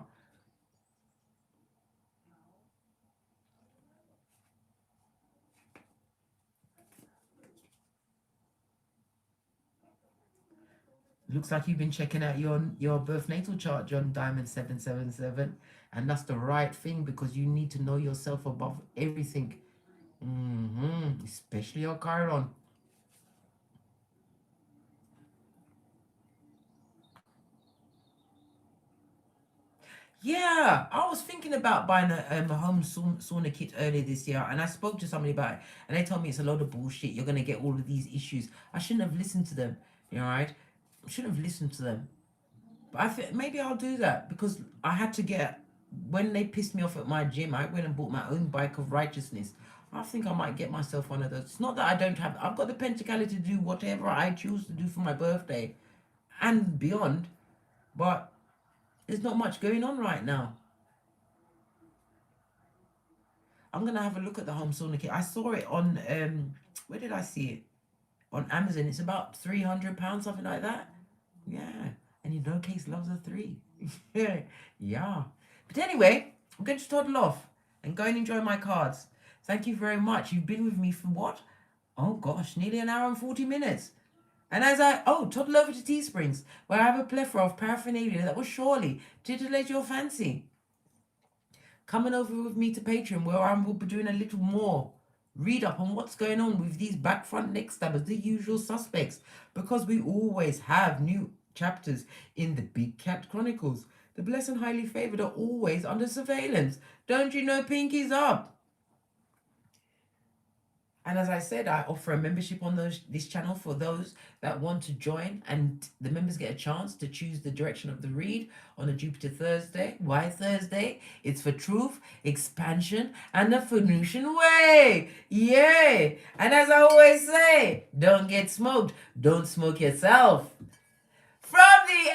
Looks like you've been checking out your birth natal chart, John Diamond 777. And that's the right thing because you need to know yourself above everything. Especially your Chiron. Yeah, I was thinking about buying a home sauna kit earlier this year, and I spoke to somebody about it, and they told me it's a load of bullshit. You're gonna get all of these issues. I shouldn't have listened to them. You know, right? I shouldn't have listened to them. But I think maybe I'll do that because I had to get when they pissed me off at my gym. I went and bought my own bike of righteousness. I think I might get myself one of those. It's not that I don't have. I've got the pentacality to do whatever I choose to do for my birthday, and beyond. But there's not much going on right now. I'm gonna have a look at the home sauna kit. I saw it on where did I see it? On Amazon. It's about £300, something like that. Yeah. And you know Case loves a 3. Yeah. But anyway, I'm going to toddle off and go and enjoy my cards. Thank you very much. You've been with me for what? Oh gosh, nearly an hour and 40 minutes. And as toddle over to Teesprings, where I have a plethora of paraphernalia that will surely titillate your fancy. Coming over with me to Patreon, where I will be doing a little more read up on what's going on with these back front neck stabbers, the usual suspects, because we always have new chapters in the Big Cat Chronicles. The blessed and highly favored are always under surveillance. Don't you know pinkies up? And as I said, I offer a membership on this channel for those that want to join, and the members get a chance to choose the direction of the read on a Jupiter Thursday. Why Thursday? It's for truth, expansion, and the Phoenician way. Yay! And as I always say, don't get smoked. Don't smoke yourself. From the